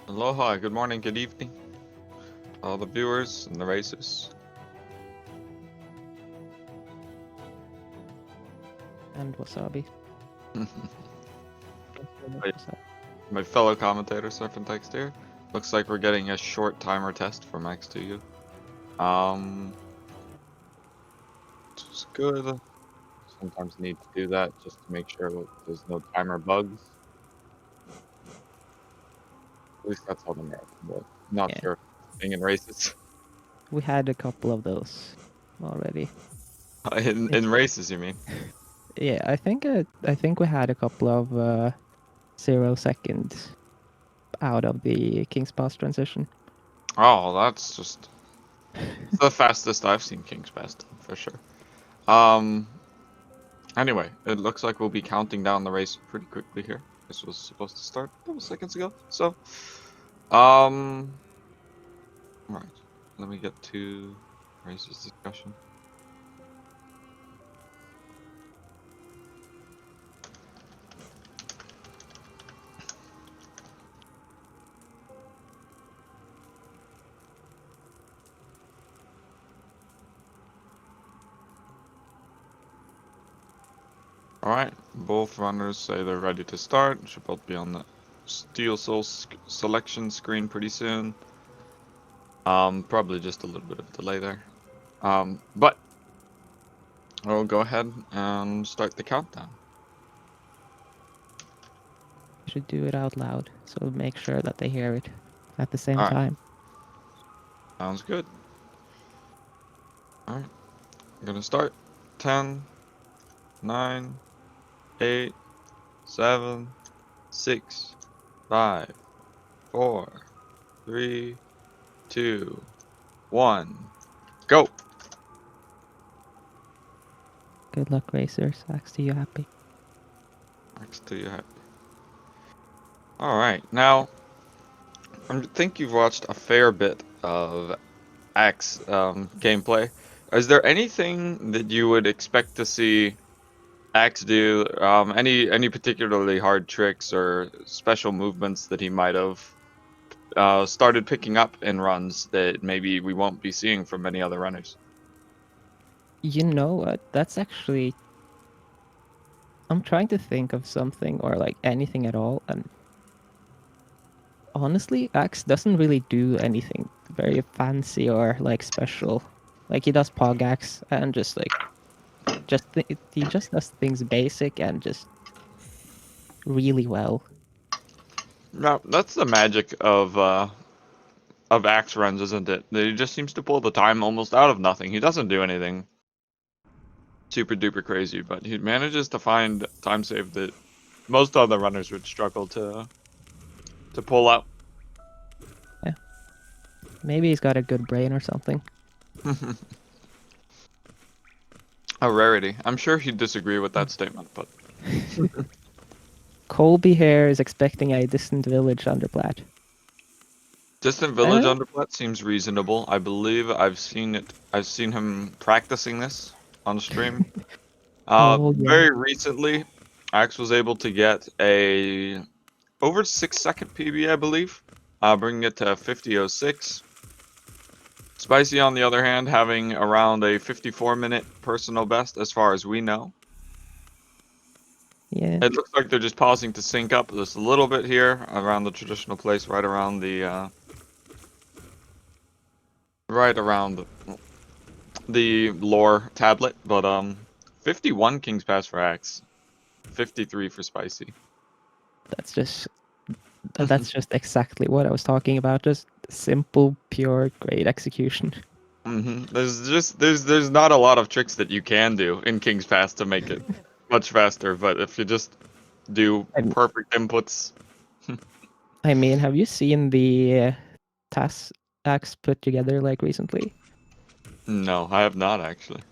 Aloha, good morning, good evening, all the viewers and the racers. And wasabi. my, my fellow commentator, Serpent Text here. Looks like we're getting a short timer test from Ax2u. Which is good. Sometimes need to do that just to make sure that there's no timer bugs. At least that's how the marathon works. Not Yeah. sure if being in races. We had a couple of those already. in races, you mean? Yeah, I think we had a couple of 0 seconds out of the King's Pass transition. Oh, that's just the fastest I've seen King's Pass for sure. Anyway, it looks like we'll be counting down the race pretty quickly here. This was supposed to start a couple seconds ago. So, right. Let me get to races discussion. Alright, both runners say they're ready to start. Should both be on the Steel Soul selection screen pretty soon. Probably just a little bit of a delay there. But I'll go ahead and start the countdown. We should do it out loud, so make sure that they hear it at the same All right. time. Sounds good. Alright, I'm gonna start. 10, 9, 8, 7, 6, 5, 4, 3, 2, 1, go! Good luck, racers. Ax2u happy. Ax2u happy. Alright, now, I think you've watched a fair bit of Ax gameplay. Is there anything that you would expect to see Ax do? Any particularly hard tricks or special movements that he might have started picking up in runs that maybe we won't be seeing from many other runners? You know what? That's actually... I'm trying to think of something or like anything at all, and honestly, Ax doesn't really do anything very fancy or like special. Like he does pog axe and just like he just does things basic and just really well. No, that's the magic of Ax runs, isn't it? That he just seems to pull the time almost out of nothing. He doesn't do anything super duper crazy, but he manages to find time save that most other runners would struggle to pull out. Yeah. Maybe he's got a good brain or something. A rarity. I'm sure he'd disagree with that statement, but Colby here is expecting a distant village underplat. distant village underplat seems reasonable. I believe I've seen it. I've seen him practicing this on stream. Oh, yeah. Very recently, Ax was able to get a over 6-second PB, I believe, bringing it to 50:06. Spicie, on the other hand, having around a 54-minute personal best, as far as we know. Yeah. It looks like they're just pausing to sync up just a little bit here around the traditional place, right around the lore tablet. But 51 King's Pass for Ax, 53 for Spicie. That's just exactly what I was talking about. Just simple, pure, great execution. There's not a lot of tricks that you can do in King's Pass to make it much faster, but if you just do perfect inputs. I mean, have you seen the task Ax put together like recently? No, I have not actually.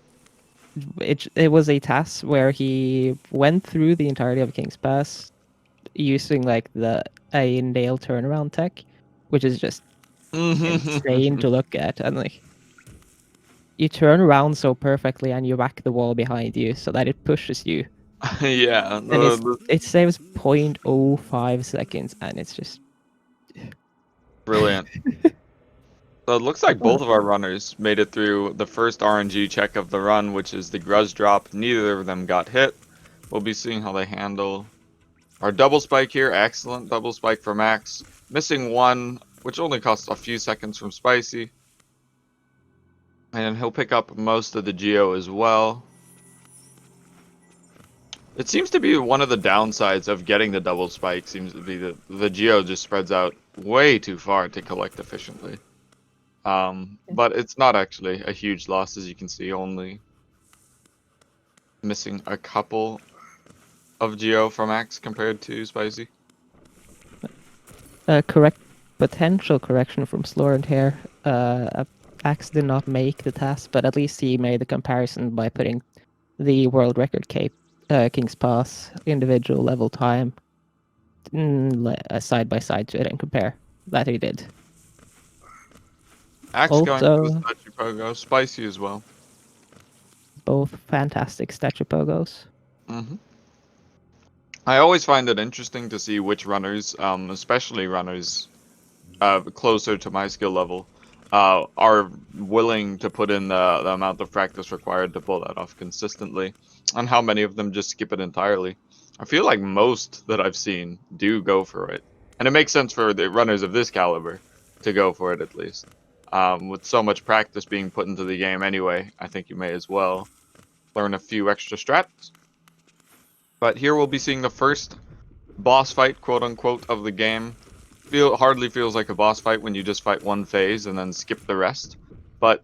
It was a task where he went through the entirety of King's Pass using like a nail turnaround tech, which is just insane to look at, and like you turn around so perfectly and you whack the wall behind you so that it pushes you. Yeah, And it saves 0.05 seconds, and it's just Brilliant. So it looks like both of our runners made it through the first RNG check of the run, which is the Gruz drop. Neither of them got hit. We'll be seeing how they handle our double spike here. Excellent double spike from Ax. Missing one, which only costs a few seconds from Spicy. And he'll pick up most of the Geo as well. It seems to be one of the downsides of getting the double spike, seems to be that the Geo just spreads out way too far to collect efficiently. But it's not actually a huge loss, as you can see, only missing a couple of Geo from Ax compared to Spicy. Correct potential correction from Slorent here. Ax did not make the task, but at least he made the comparison by putting the world record cape, King's Pass, individual level time, side by side to it and compare. That he did. Ax going for the statue pogo, Spicy as well. Both fantastic statue pogos. I always find it interesting to see which runners, especially runners closer to my skill level, are willing to put in the amount of practice required to pull that off consistently, and how many of them just skip it entirely. I feel like most that I've seen do go for it, and it makes sense for the runners of this caliber to go for it at least. With so much practice being put into the game anyway, I think you may as well learn a few extra strats. But here we'll be seeing the first boss fight, quote unquote, of the game. Hardly feels like a boss fight when you just fight one phase and then skip the rest. But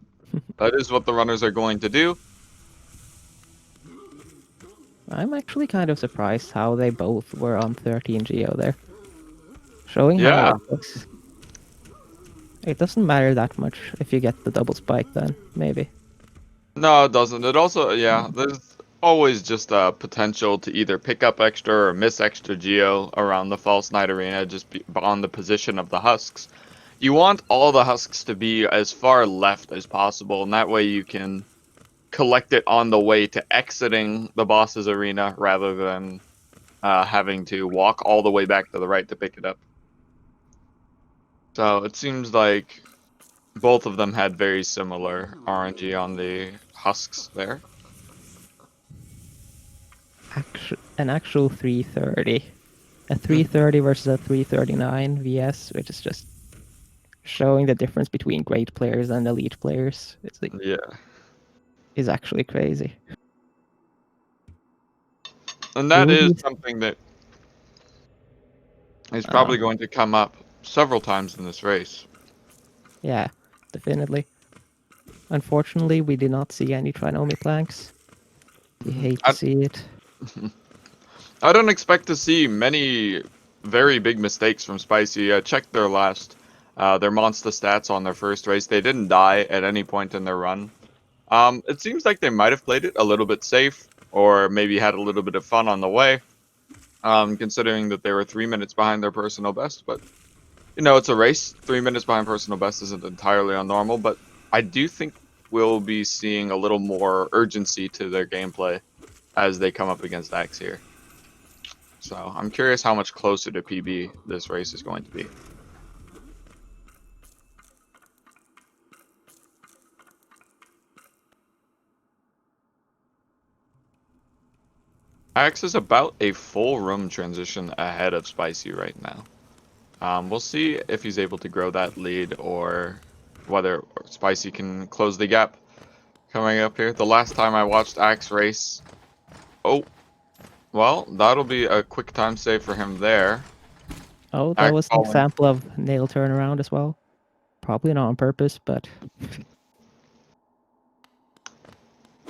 that is what the runners are going to do. I'm actually kind of surprised how they both were on 13 Geo there. Showing how it looks. It doesn't matter that much if you get the double spike then, maybe. No, it doesn't. It also, yeah, there's always just a potential to either pick up extra or miss extra Geo around the False Knight Arena, just on the position of the husks. You want all the husks to be as far left as possible, and that way you can collect it on the way to exiting the boss's arena rather than having to walk all the way back to the right to pick it up. So it seems like both of them had very similar RNG on the husks there. An actual 330. A 330 versus a 339 VS, which is just showing the difference between great players and elite players. It's like, yeah, is actually crazy. And that is something that is probably going to come up several times in this race. Yeah, definitely. Unfortunately, we did not see any Trinomi planks. You hate to see it. I don't expect to see many very big mistakes from Spicy. I checked their monster stats on their first race. They didn't die at any point in their run. It seems like they might have played it a little bit safe, or maybe had a little bit of fun on the way, considering that they were 3 minutes behind their personal best. But, you know, it's a race. 3 minutes behind personal best isn't entirely unnormal, but I do think we'll be seeing a little more urgency to their gameplay as they come up against Ax here. So I'm curious how much closer to PB this race is going to be. Ax is about a full room transition ahead of Spicy right now. We'll see if he's able to grow that lead or whether Spicy can close the gap coming up here. The last time I watched Ax race... Oh, well, that'll be a quick time save for him there. Oh, that was an example of nail turnaround as well. Probably not on purpose, but...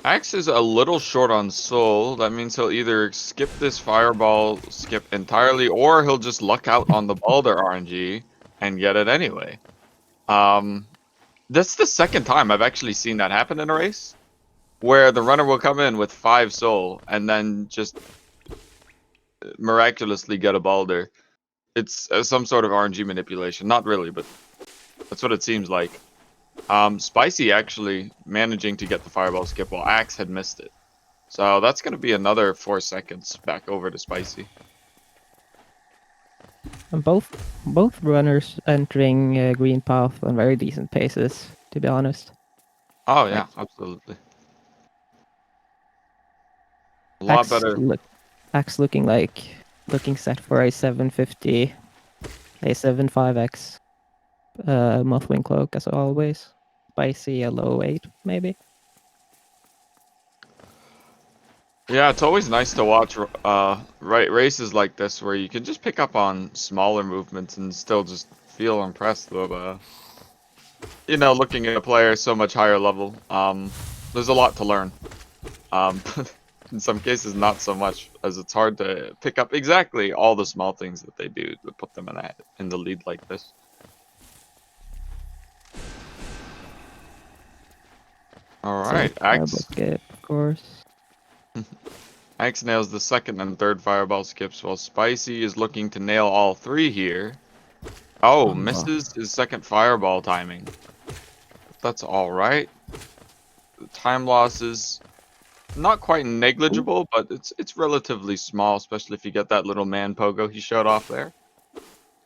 Ax is a little short on soul. That means he'll either skip this fireball skip entirely, or he'll just luck out on the Balder RNG and get it anyway. That's the second time I've actually seen that happen in a race, where the runner will come in with 5 soul and then just miraculously get a Balder. It's some sort of RNG manipulation. Not really, but that's what it seems like. Spicy actually managing to get the fireball skip while Ax had missed it. So that's going to be another 4 seconds back over to Spicy. And both runners entering green path on very decent paces, to be honest. Oh Like yeah, absolutely. A lot better. Ax looking set for a 750, a 75x Mothwing Cloak as always. Spicy a low 8 maybe. Yeah, it's always nice to watch races like this where you can just pick up on smaller movements and still just feel impressed with looking at a player so much higher level. There's a lot to learn. But in some cases not so much, as it's hard to pick up exactly all the small things that they do to put them in the lead like this. All So right, fireball Ax. skip, of course. Ax nails the second and third fireball skips, while Spicy is looking to nail all three here. Oh, Oh, misses his second fireball timing. That's all right. The time loss is not quite ooh. negligible, but it's relatively small, especially if you get that little man pogo he showed off there.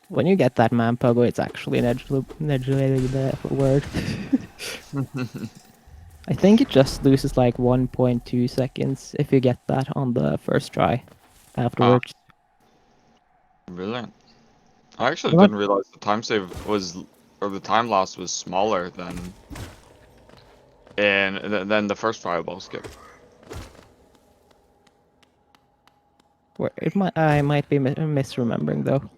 When you get that man pogo, it's actually an edge word. I think it just loses like 1.2 seconds if you get that on the first try Ah, afterwards. brilliant. I actually What? didn't realize the time save was, or the time loss was smaller than the first fireball skip. I might be misremembering though.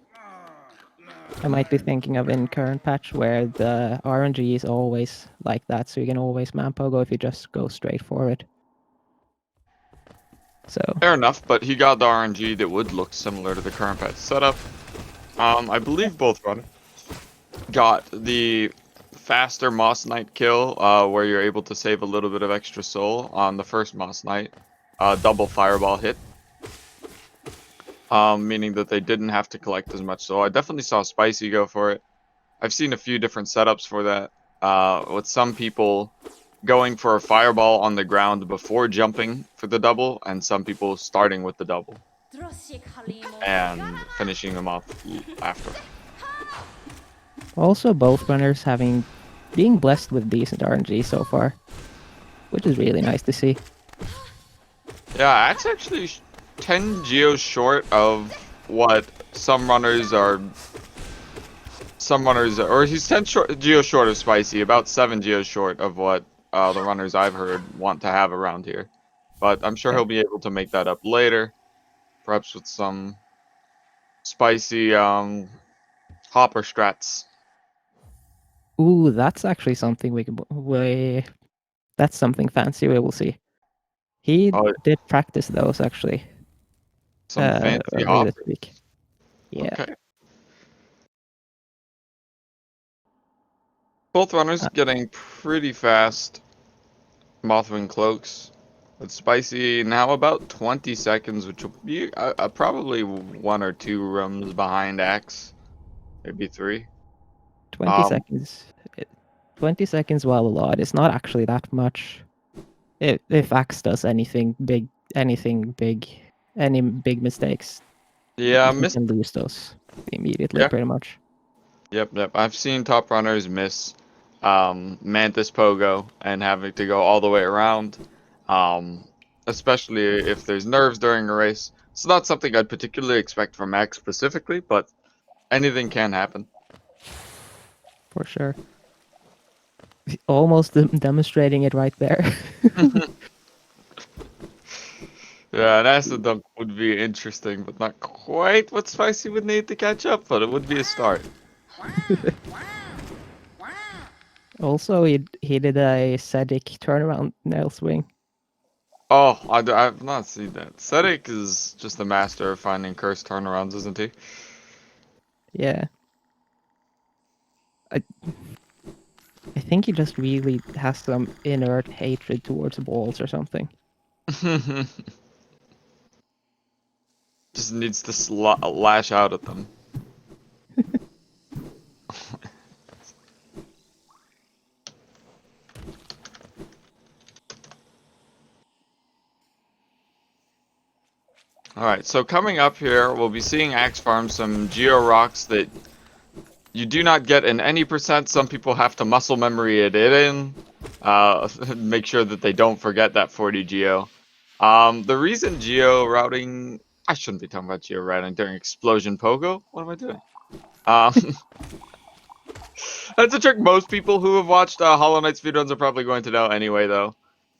I might be thinking of in current patch where the RNG is always like that, so you can always man pogo if you just go straight for it. So Fair enough, but he got the RNG that would look similar to the current patch setup. I yeah. believe both runners got the faster Moss Knight kill, where you're able to save a little bit of extra soul on the first Moss Knight, double fireball hit, meaning that they didn't have to collect as much soul. I definitely saw Spicy go for it. I've seen a few different setups for that, with some people going for a fireball on the ground before jumping for the double, and some people starting with the double and finishing them off after. Also, both runners being blessed with decent RNG so far, which is really nice to see. Yeah, that's actually 10 geos short of what some runners are. Or he's 10 geos short of Spicy, about 7 geos short of what the runners I've heard want to have around here. But I'm sure Yeah. he'll be able to make that up later, perhaps with some spicy hopper strats. Ooh, that's actually something that's something fancy we will see. He Oh, did practice those actually some fancy earlier this hopper. week. Yeah. Okay. Both runners Uh, getting pretty fast Mothwing cloaks. With Spicy now about 20 seconds, which will be probably 1 or 2 rooms behind Axe, maybe 3. 20 Um, seconds. 20 seconds, while a lot, is not actually that much. If Axe does anything big, any big mistakes, yeah, he can lose those immediately, yeah, pretty much. yep. I've seen top runners miss Mantis Pogo and having to go all the way around, um, especially if there's nerves during a race. It's not something I'd particularly expect from Axe specifically, but anything can happen. For sure. Almost demonstrating it right there. Yeah, an acid dunk would be interesting, but not quite what Spicy would need to catch up, but it would be a start. Also, he did a Sedic turnaround nail swing. Oh, I've not seen that. Sedek is just a master of finding cursed turnarounds, isn't he? Yeah. I I think he just really has some inert hatred towards balls or something. Just needs to lash out at them. All right, so coming up here, we'll be seeing Axe farm some Geo Rocks that you do not get in any percent. Some people have to muscle memory it in, make sure that they don't forget that 40 Geo. The reason Geo routing, I shouldn't be talking about Geo routing during Explosion Pogo. What am I doing? Um, That's a trick most people who have watched Hollow Knight speedruns are probably going to know anyway, though.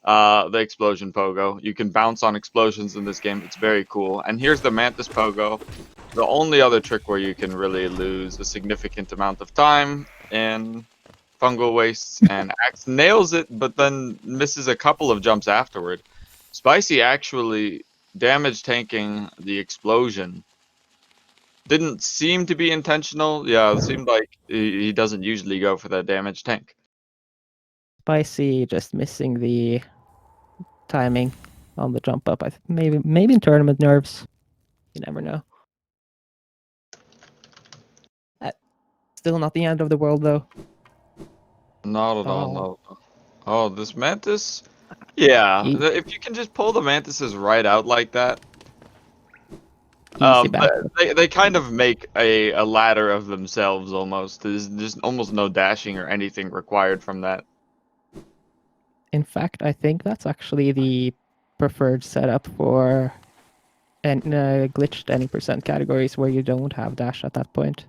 The explosion pogo. You can bounce on explosions in this game. It's very cool. And here's the Mantis pogo. The only other trick where you can really lose a significant amount of time in fungal wastes. And Axe nails it, but then misses a couple of jumps afterward. Spicy actually damage tanking the explosion didn't seem to be intentional. Yeah, it seemed like he doesn't usually go for that damage tank. Spicy just missing the timing on the jump up. Maybe in tournament nerves. You never know. Still not the end of the world though. Not at all, Oh, no. Oh, this Mantis? Yeah, e- if you can just pull the Mantises right out like that, easy backup. they kind of make a ladder of themselves almost. There's just almost no dashing or anything required from that. In fact, I think that's actually the preferred setup for glitched any percent categories where you don't have dash at that point.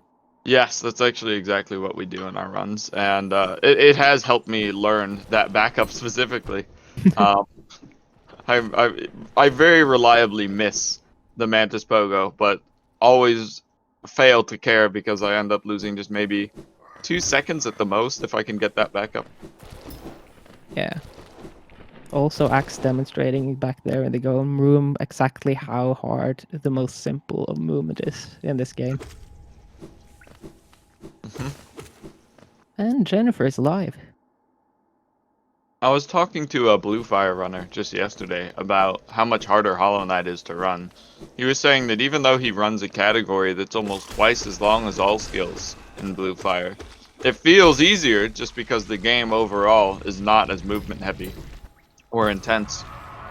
Yes, that's actually exactly what we do in our runs, and it has helped me learn that backup specifically. Um, I very reliably miss the Mantis Pogo, but always fail to care because I end up losing just maybe 2 seconds at the most if I can get that back up. Yeah. Also, Axe demonstrating back there in the golem room exactly how hard the most simple of movement is in this game. And Jennifer is live. I was talking to a Blue Fire runner just yesterday about how much harder Hollow Knight is to run. He was saying that even though he runs a category that's almost twice as long as all skills in Blue Fire, it feels easier just because the game overall is not as movement heavy or intense.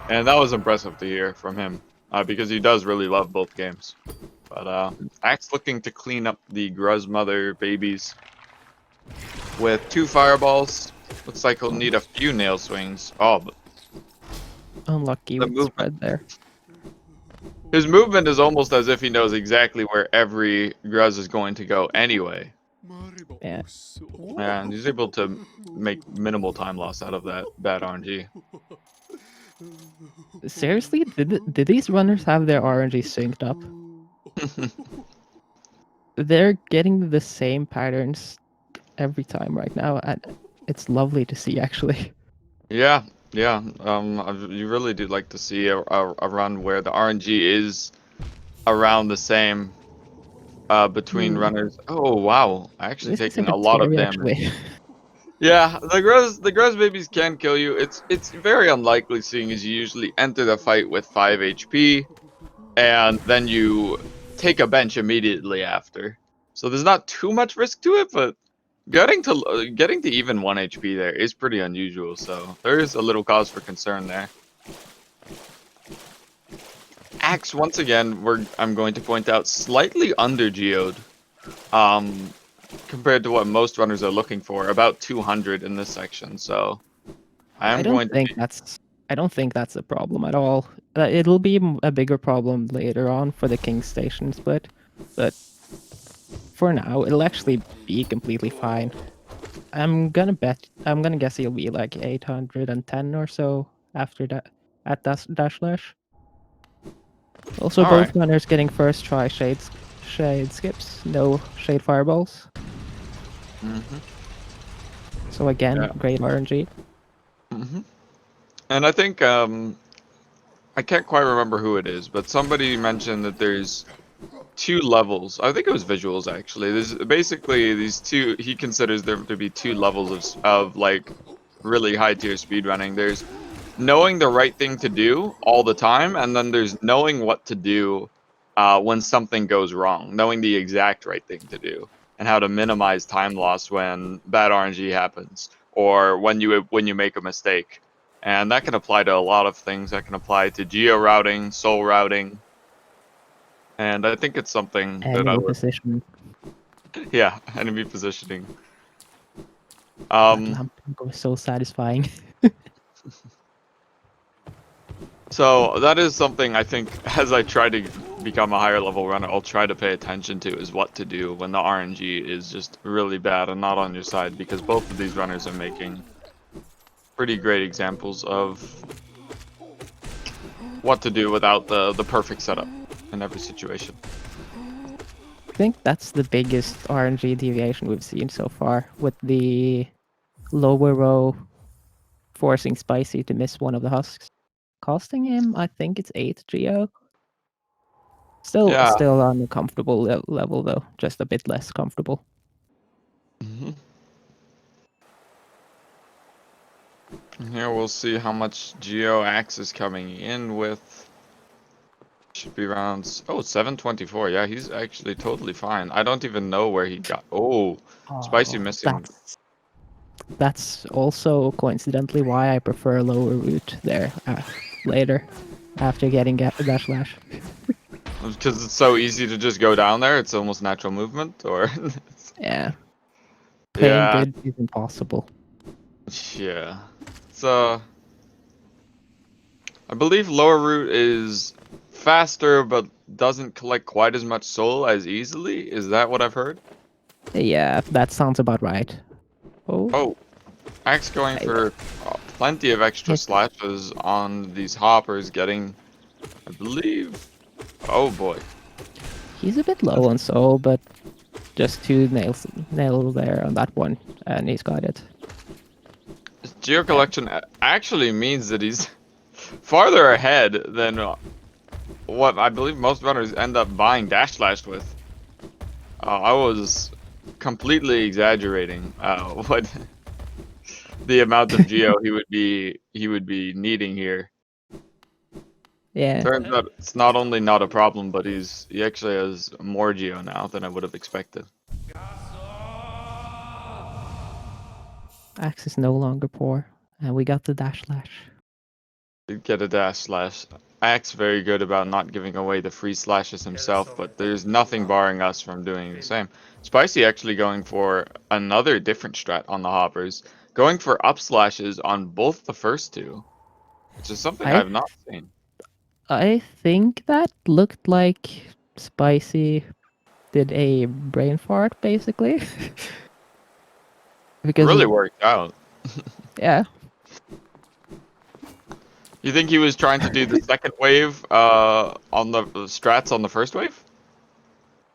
And that was impressive to hear from him because he does really love both games. But Axe looking to clean up the Gruzmother babies with 2 fireballs. Looks like he'll need a few nail swings. Oh, but Unlucky the with the movement. spread there. His movement is almost as if he knows exactly where every Gruz is going to go anyway. Yeah. And he's able to make minimal time loss out of that bad RNG. Seriously, did these runners have their RNG synced up? They're getting the same patterns every time right now, and it's lovely to see actually. Yeah, yeah. You really do like to see a run where the RNG is around the same between runners. Oh wow, actually This is a taking a bit lot of scary damage. actually. Yeah, the Gruz babies can kill you. It's very unlikely, seeing as you usually enter the fight with 5 HP, and then you take a bench immediately after. So there's not too much risk to it, but getting to even 1 HP there is pretty unusual. So there is a little cause for concern there. Axe once again, I'm going to point out, slightly under geode. Um, compared to what most runners are looking for, about 200 in this section. So I I am don't going to think be. that's a problem at all. It'll be a bigger problem later on for the King Station split, but for now it'll actually be completely fine. I'm gonna guess he'll be like 810 or so after that at dash slash. Also, All right. both runners getting first try shade skips, no shade fireballs. Mm-hmm. So again, Yeah. great RNG. Mm-hmm. And I think I can't quite remember who it is, but somebody mentioned that there's 2 levels. I think it was visuals actually. There's basically these two. He considers there to be 2 levels of like really high tier speedrunning. There's knowing the right thing to do all the time, and then there's knowing what to do when something goes wrong, knowing the exact right thing to do, and how to minimize time loss when bad RNG happens or when you make a mistake. And that can apply to a lot of things. That can apply to geo routing, soul routing, And I think it's something that I Enemy would, position. yeah, enemy positioning. That lamp was so satisfying. So that is something I think as I try to become a higher level runner, I'll try to pay attention to is what to do when the RNG is just really bad and not on your side, because both of these runners are making pretty great examples of what to do without the perfect setup in every situation. I think that's the biggest RNG deviation we've seen so far, with the lower row forcing Spicy to miss one of the husks, costing him, I think it's 8 geo. Still, Yeah. still on a comfortable level though, just a bit less comfortable. Mm-hmm. Here we'll see how much Geo Ax is coming in with. Should be around 724. Yeah, he's actually totally fine. I don't even know where he got. Oh, Spicy Oh, missing. that's also coincidentally why I prefer lower route there later, after getting dash slash. Because it's so easy to just go down there. It's almost natural movement, or Yeah, playing yeah, good is impossible. yeah. So I believe lower route is faster, but doesn't collect quite as much soul as easily. Is that what I've heard? Yeah, that sounds about right. Oh, Oh, Axe going I for plenty of extra hit. slashes on these hoppers, getting, I believe. Oh boy. He's a bit low on soul, but just two nails there on that one, and he's got it. Geo Yeah, collection actually means that he's farther ahead than what I believe most runners end up buying Dash Slash with. I was completely exaggerating what the amount of geo he would be needing here. yeah. Turns out it's not only not a problem, but he actually has more geo now than I would have expected. Axe is no longer poor, and we got the dash slash. Get a dash slash. Axe very good about not giving away the free slashes himself, but there's nothing barring us from doing the same. Spicy actually going for another different strat on the hoppers, going for up slashes on both the first two, which is something I I've not seen. I think that looked like Spicy did a brain fart, basically. Because Really worked out. yeah, You think he was trying to do the second wave on the strats on the first wave?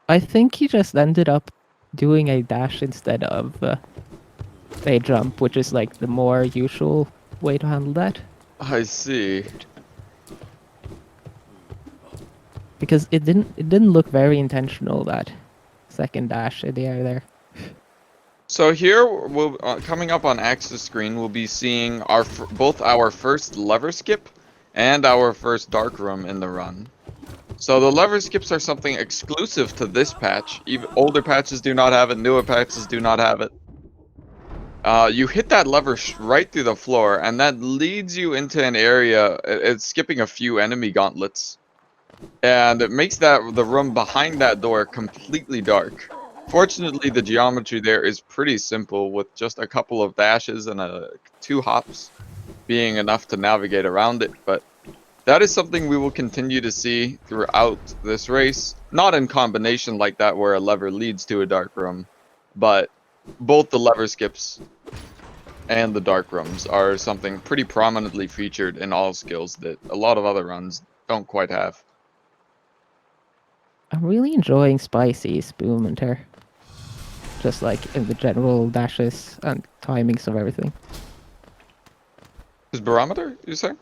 I think he just ended up doing a dash instead of a jump, which is like the more usual way to handle that. I see. Because it didn't look very intentional, that second dash in the air there. So here, we'll coming up on Ax's screen, we'll be seeing both our first lever skip and our first dark room in the run. So the lever skips are something exclusive to this patch. Even older patches do not have it, newer patches do not have it. You hit that lever right through the floor, and that leads you into an area. It's skipping a few enemy gauntlets, and it makes the room behind that door completely dark. Fortunately, the geometry there is pretty simple, with just a couple of dashes and 2 hops being enough to navigate around it. But that is something we will continue to see throughout this race. Not in combination like that, where a lever leads to a dark room, but both the lever skips and the dark rooms are something pretty prominently featured in all skills that a lot of other runs don't quite have. I'm really enjoying Spicy's movement here. Just like in the general dashes and timings of everything. His barometer, you say?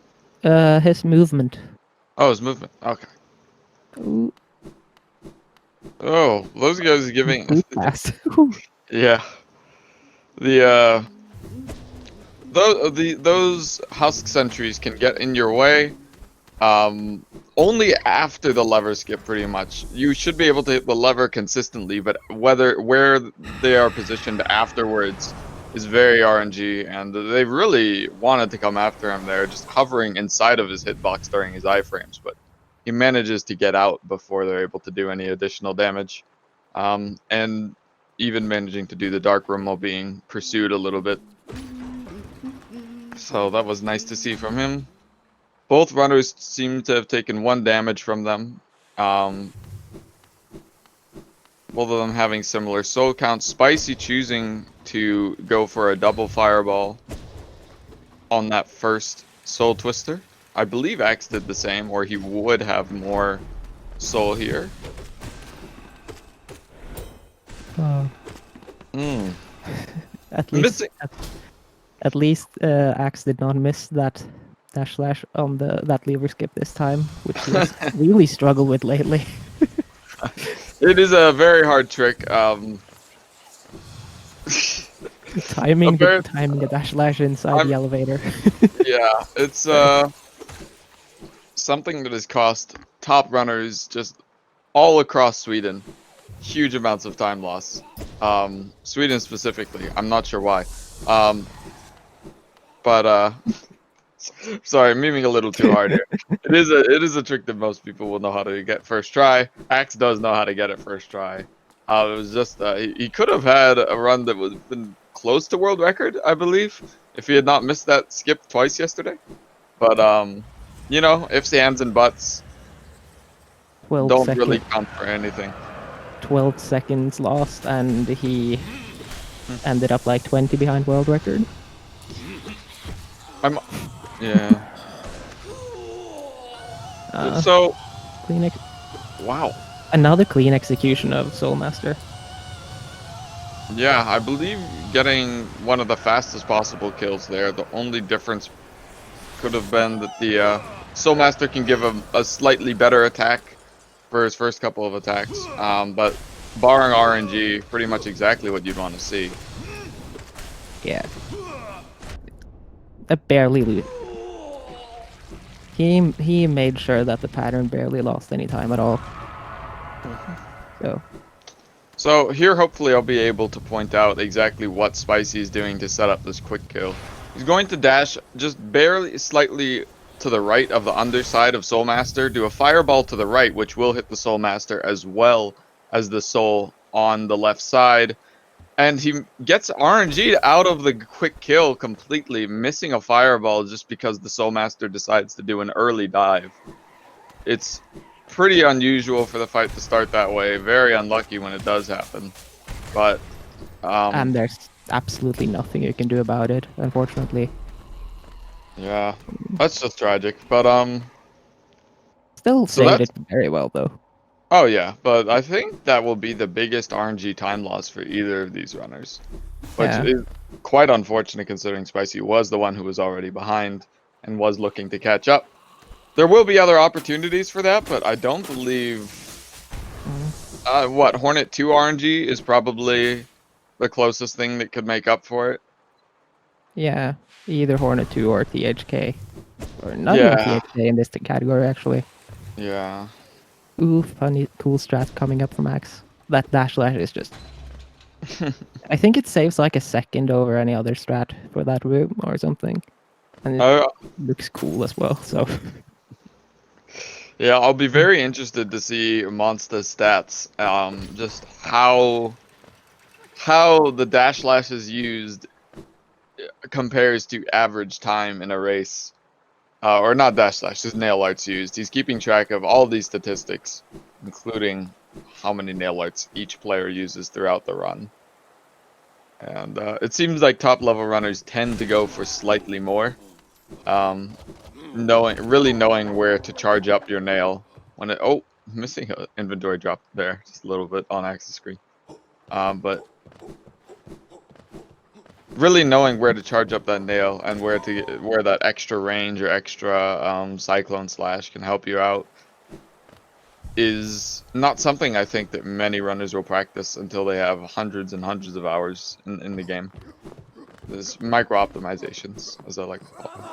His movement. Oh, his movement. Okay. Ooh, Oh, those guys are giving. too fast. Yeah. The those husk sentries can get in your way. Only after the lever skip, pretty much. You should be able to hit the lever consistently, but where they are positioned afterwards is very RNG, and they really wanted to come after him there, just hovering inside of his hitbox during his iframes, but he manages to get out before they're able to do any additional damage, and even managing to do the dark room while being pursued a little bit. So that was nice to see from him. Both runners seem to have taken 1 damage from them. Both of them having similar soul counts. Spicy choosing to go for a double fireball on that first soul twister. I believe Ax did the same, or he would have more soul here. At least Ax did not miss that dash slash on that lever skip this time, which he has really struggled with lately. It is a very hard trick. timing the dash slash inside the elevator. Yeah, it's something that has cost top runners just all across Sweden huge amounts of time loss. Sweden specifically, I'm not sure why. But sorry, I'm memeing a little too hard here. It is a trick that most people will know how to get first try. Ax does know how to get it first try. It was just he could have had a run that would have been close to world record, I believe, if he had not missed that skip twice yesterday. But you know, ifs, ands, and buts don't really count for anything. 12 seconds lost, and he ended up like 20 behind world record. Yeah. So clean wow. Another clean execution of Soulmaster. Yeah, I believe getting one of the fastest possible kills there. The only difference could have been that the Soulmaster can give a slightly better attack for his first couple of attacks. But barring RNG, pretty much exactly what you'd want to see. Yeah. That barely he made sure that the pattern barely lost any time at all. So here, hopefully, I'll be able to point out exactly what Spicy is doing to set up this quick kill. He's going to dash just barely, slightly to the right of the underside of Soulmaster, do a fireball to the right, which will hit the Soulmaster as well as the Soul on the left side. And he gets RNG'd out of the quick kill completely, missing a fireball just because the Soulmaster decides to do an early dive. It's pretty unusual for the fight to start that way. Very unlucky when it does happen. But and there's absolutely nothing you can do about it, unfortunately. Yeah, that's just tragic. But still saved it very well though. Oh yeah, but I think that will be the biggest RNG time loss for either of these runners, which is quite unfortunate considering Spicy was the one who was already behind and was looking to catch up. There will be other opportunities for that, but I don't believe Hornet 2 RNG is probably the closest thing that could make up for it. Yeah, either Hornet 2 or THK, or not even THK in this category actually. Yeah. Ooh, funny, cool strat coming up from Ax. That dash slash is just... I think it saves like a second over any other strat for that room or something. And it looks cool as well, so... Yeah, I'll be very interested to see Monster's stats. Just how the dash slash is used compares to average time in a race. Or not dash slash, just nail arts used. He's keeping track of all these statistics, including how many nail arts each player uses throughout the run. And it seems like top level runners tend to go for slightly more. Really knowing where to charge up your nail when it... Oh, missing an inventory drop there, just a little bit on Ax's screen. But really knowing where to charge up that nail and where that extra range or extra cyclone slash can help you out is not something I think that many runners will practice until they have hundreds and hundreds of hours in the game. There's micro optimizations, as I like to call them.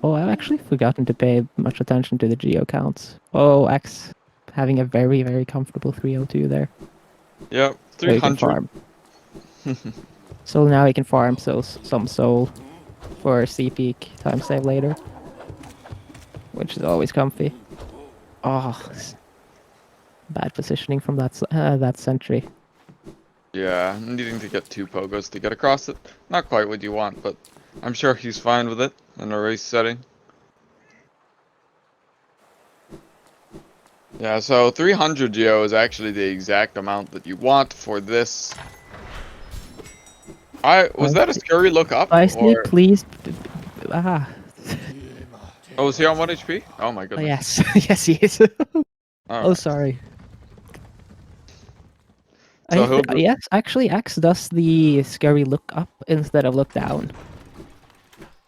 Oh, I've actually forgotten to pay much attention to the geo counts. Oh, Ax having a very, very comfortable 302 there. Yeah, 300. So now he can farm some soul for C peak time save later, which is always comfy. Oh, bad positioning from that sentry. Yeah, needing to get 2 pogos to get across it. Not quite what you want, but I'm sure he's fine with it in a race setting. Yeah, so 300 Geo is actually the exact amount that you want for this. Was that a scurry look up, Spicy, or... please. Ah. Oh, was he on 1 HP? Oh my Oh, goodness. yes. Yes, he is. Oh, Alright. sorry. So he'll be... Yes, actually, Ax does the scary look up instead of look down.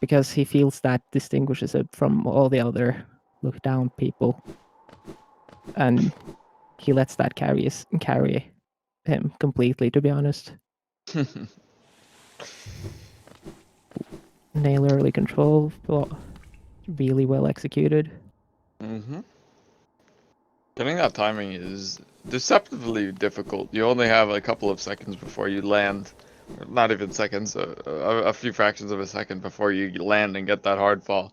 Because he feels that distinguishes it from all the other look down people. And he lets that carry him completely, to be honest. Nail early control, really well executed. Mm-hmm. Getting that timing is deceptively difficult. You only have a couple of seconds before you land. Not even seconds, a few fractions of a second before you land and get that hard fall.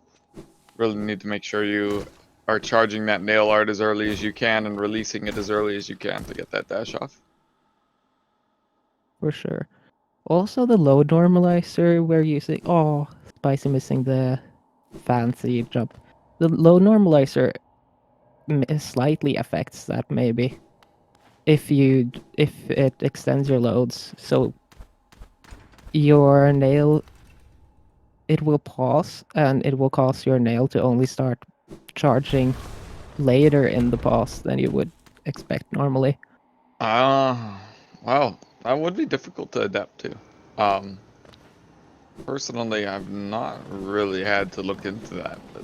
Really need to make sure you are charging that nail art as early as you can and releasing it as early as you can to get that dash off. For sure. Also, the load normalizer we're using. Oh, Spicy missing the fancy jump. The load normalizer slightly affects that, maybe. If it extends your loads, so your nail, it will pause and it will cause your nail to only start charging later in the pause than you would expect normally. Wow, that would be difficult to adapt to. Personally, I've not really had to look into that, but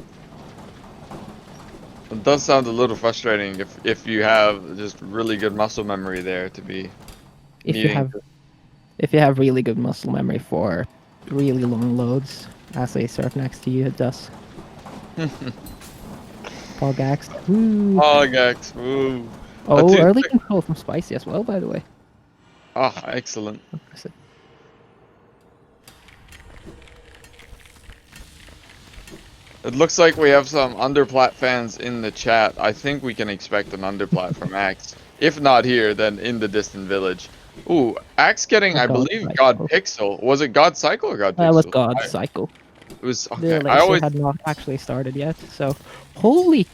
it does sound a little frustrating if you have just really good muscle memory there to be If you needing have if you have really good muscle memory for really long loads, as a certain Ax2u does. to. Pogax. Woo. Oh, Gax, woo. Oh, Dude, early control from Spicy as well, by the way. oh, excellent. Impressive. It looks like we have some underplat fans in the chat. I think we can expect an underplat from Ax. If not here, then in the distant village. Ooh, Ax getting, A I God believe, God Cycle. Pixel. Was it God Cycle or God That was Pixel? God Cycle. It was, The okay. I laser always... had not actually started yet, so holy.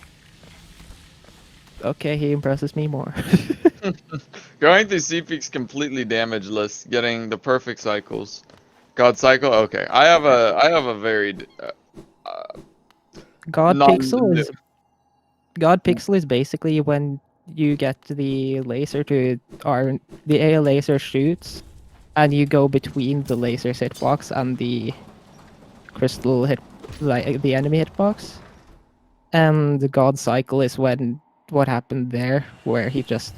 Okay, he impresses me more. Going through CP's completely damageless, getting the perfect cycles. God Cycle, okay. I have a varied, God non... Pixel is God Pixel is basically when you get the laser to or the A laser shoots and you go between the laser's hitbox and the crystal hit, like the enemy hitbox. And the God Cycle is when what happened there, where he just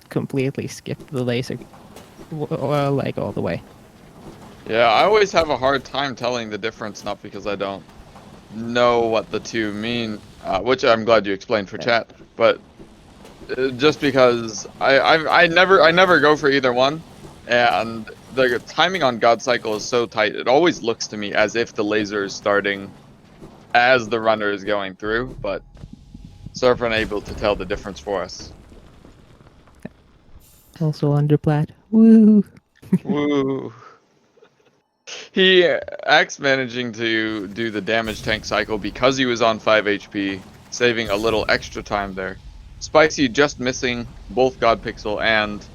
completely skipped the laser, like all the way. Yeah, I always have a hard time telling the difference, not because I don't know what the two mean, which I'm glad you explained for Yeah. chat, but just because I never go for either one, and the timing on God Cycle is so tight. It always looks to me as if the laser is starting as the runner is going through, but Surf unable to tell the difference for us. Also underplat. Woo! Woo! He Axe managing to do the damage tank cycle because he was on 5 HP, saving a little extra time there. Spicy just missing both God Pixel and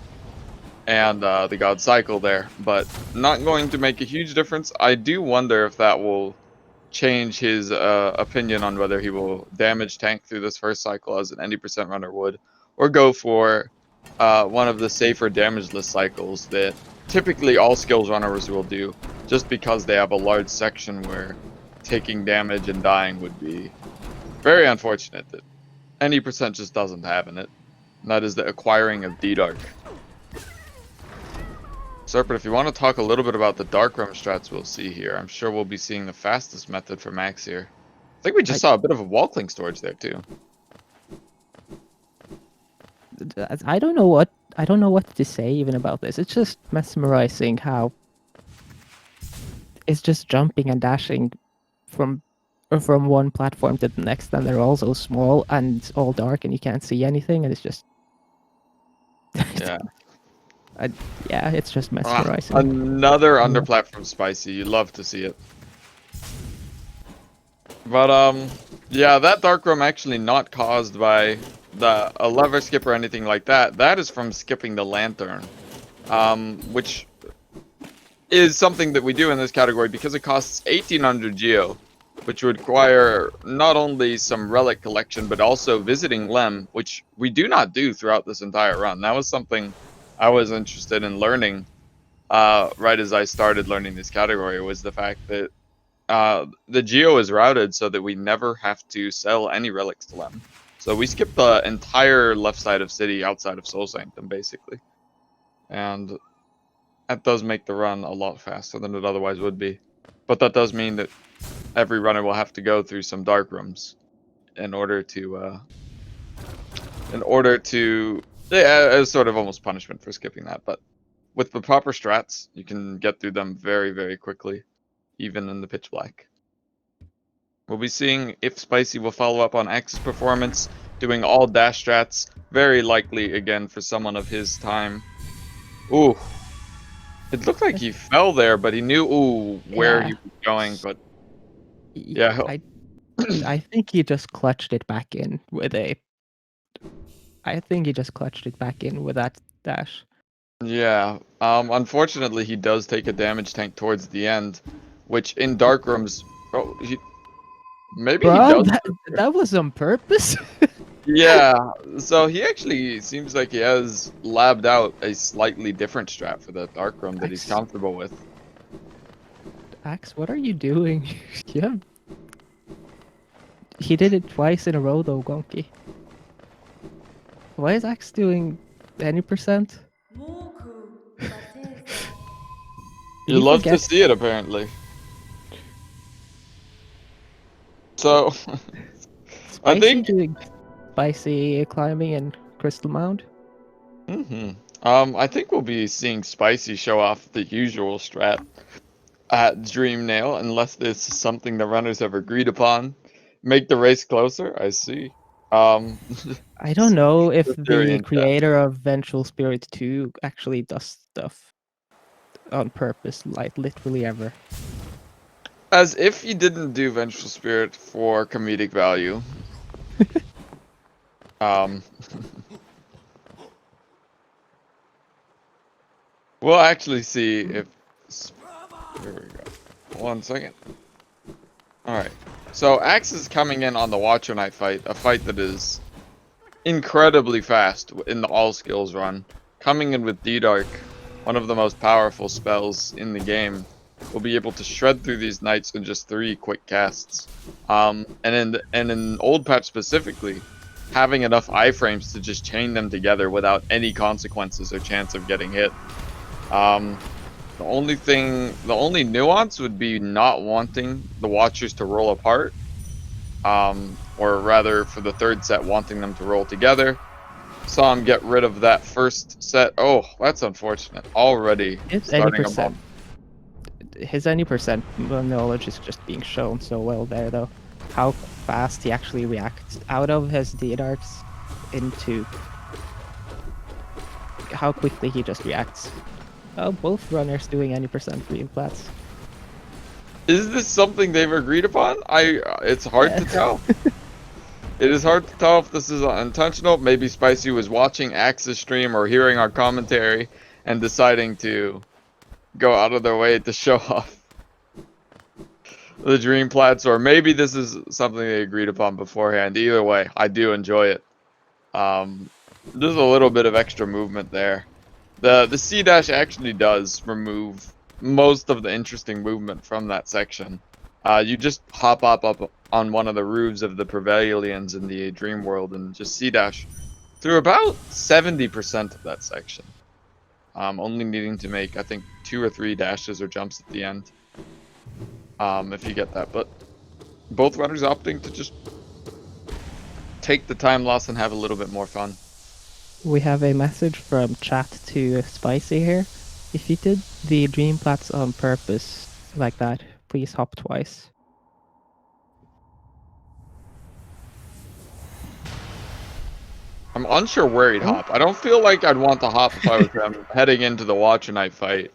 the God Cycle there, but not going to make a huge difference. I do wonder if that will change his opinion on whether he will damage tank through this first cycle as an 90% runner would, or go for one of the safer damageless cycles that typically all skills runners will do, just because they have a large section where taking damage and dying would be very unfortunate that any percent just doesn't have in it. And that is the acquiring of D-Dark. Serpent, if you want to talk a little bit about the dark room strats we'll see here, I'm sure we'll be seeing the fastest method for Max here. I think we just saw a bit of a wall cling storage there too. I don't know what I don't know what to say even about this. It's just mesmerizing how it's just jumping and dashing from one platform to the next, and they're all so small and all dark, and you can't see anything, and it's just Yeah. yeah, it's just Ah, mesmerizing. another Yeah. under-platform spicy. You love to see it. But yeah, that dark room actually not caused by a lever skip or anything like that. That is from skipping the lantern, which is something that we do in this category because it costs 1800 geo, which would require not only some relic collection but also visiting Lem, which we do not do throughout this entire run. That was something I was interested in learning right as I started learning this category, was the fact that the geo is routed so that we never have to sell any relics to Lem. So we skip the entire left side of city outside of Soul Sanctum, basically. And that does make the run a lot faster than it otherwise would be. But that does mean that every runner will have to go through some dark rooms in order to yeah, as sort of almost punishment for skipping that. But with the proper strats, you can get through them very, very quickly, even in the pitch black. We'll be seeing if Spicy will follow up on Ax's performance, doing all dash strats, very likely again for someone of his time. Ooh, it looked like he fell there, but he knew where he Yeah. was going. But He- yeah, I think he just clutched it back in with a. I think he just clutched it back in with that dash. yeah. Unfortunately, he does take a damage tank towards the end, which in dark rooms, oh, maybe he Bro, does. that was on purpose. Yeah, so he actually seems like he has labbed out a slightly different strat for the dark room that he's Ax, comfortable with. Ax, what are you doing? You have. He did it twice in a row though, Gonky. Why is Ax doing any percent? Did You he love to forget see it, apparently. So, I Spicy think. doing spicy climbing and Crystal Mound? hmm I think we'll be seeing Spicy show off the usual strat at Dream Nail, unless this is something the runners have agreed upon. Make the race closer. I see. Um, I don't know if the theory the in chat. creator of Vengeful Spirit 2 actually does stuff on purpose, like literally ever. As if he didn't do Vengeful Spirit for comedic value. Um, we'll actually see if. Here we go. 1 second. Alright. So, Axe is coming in on the Watcher Knight fight, a fight that is incredibly fast in the all skills run. Coming in with D-Dark, one of the most powerful spells in the game, will be able to shred through these knights in just 3 quick casts. And in old patch specifically, having enough iframes to just chain them together without any consequences or chance of getting hit. The only nuance would be not wanting the Watchers to roll apart. Or rather, for the third set, wanting them to roll together. Saw him get rid of that first set. Oh, that's unfortunate. Already His any starting a percent, bump. his any percent knowledge is just being shown so well there, though. How fast he actually reacts out of his D-Darks into how quickly he just reacts. Oh, both runners doing any percent real plats. Is this something they've agreed upon? It's hard to Yeah. tell. It is hard to tell if this is intentional. Maybe Spicy was watching Axe's stream or hearing our commentary and deciding to go out of their way to show off the dream plats, or maybe this is something they agreed upon beforehand. Either way, I do enjoy it. There's a little bit of extra movement there. The C dash actually does remove most of the interesting movement from that section. You just hop up on one of the roofs of the pavilions in the dream world and just C dash through about 70% of that section. Only needing to make, I think, 2 or 3 dashes or jumps at the end. If you get that, but both runners opting to just take the time loss and have a little bit more fun. We have a message from chat to Spicy here. If you did the dream plats on purpose like that, please hop twice. I'm unsure where he'd hop. I don't feel like I'd want to hop if I was heading into the Watcher Knight fight.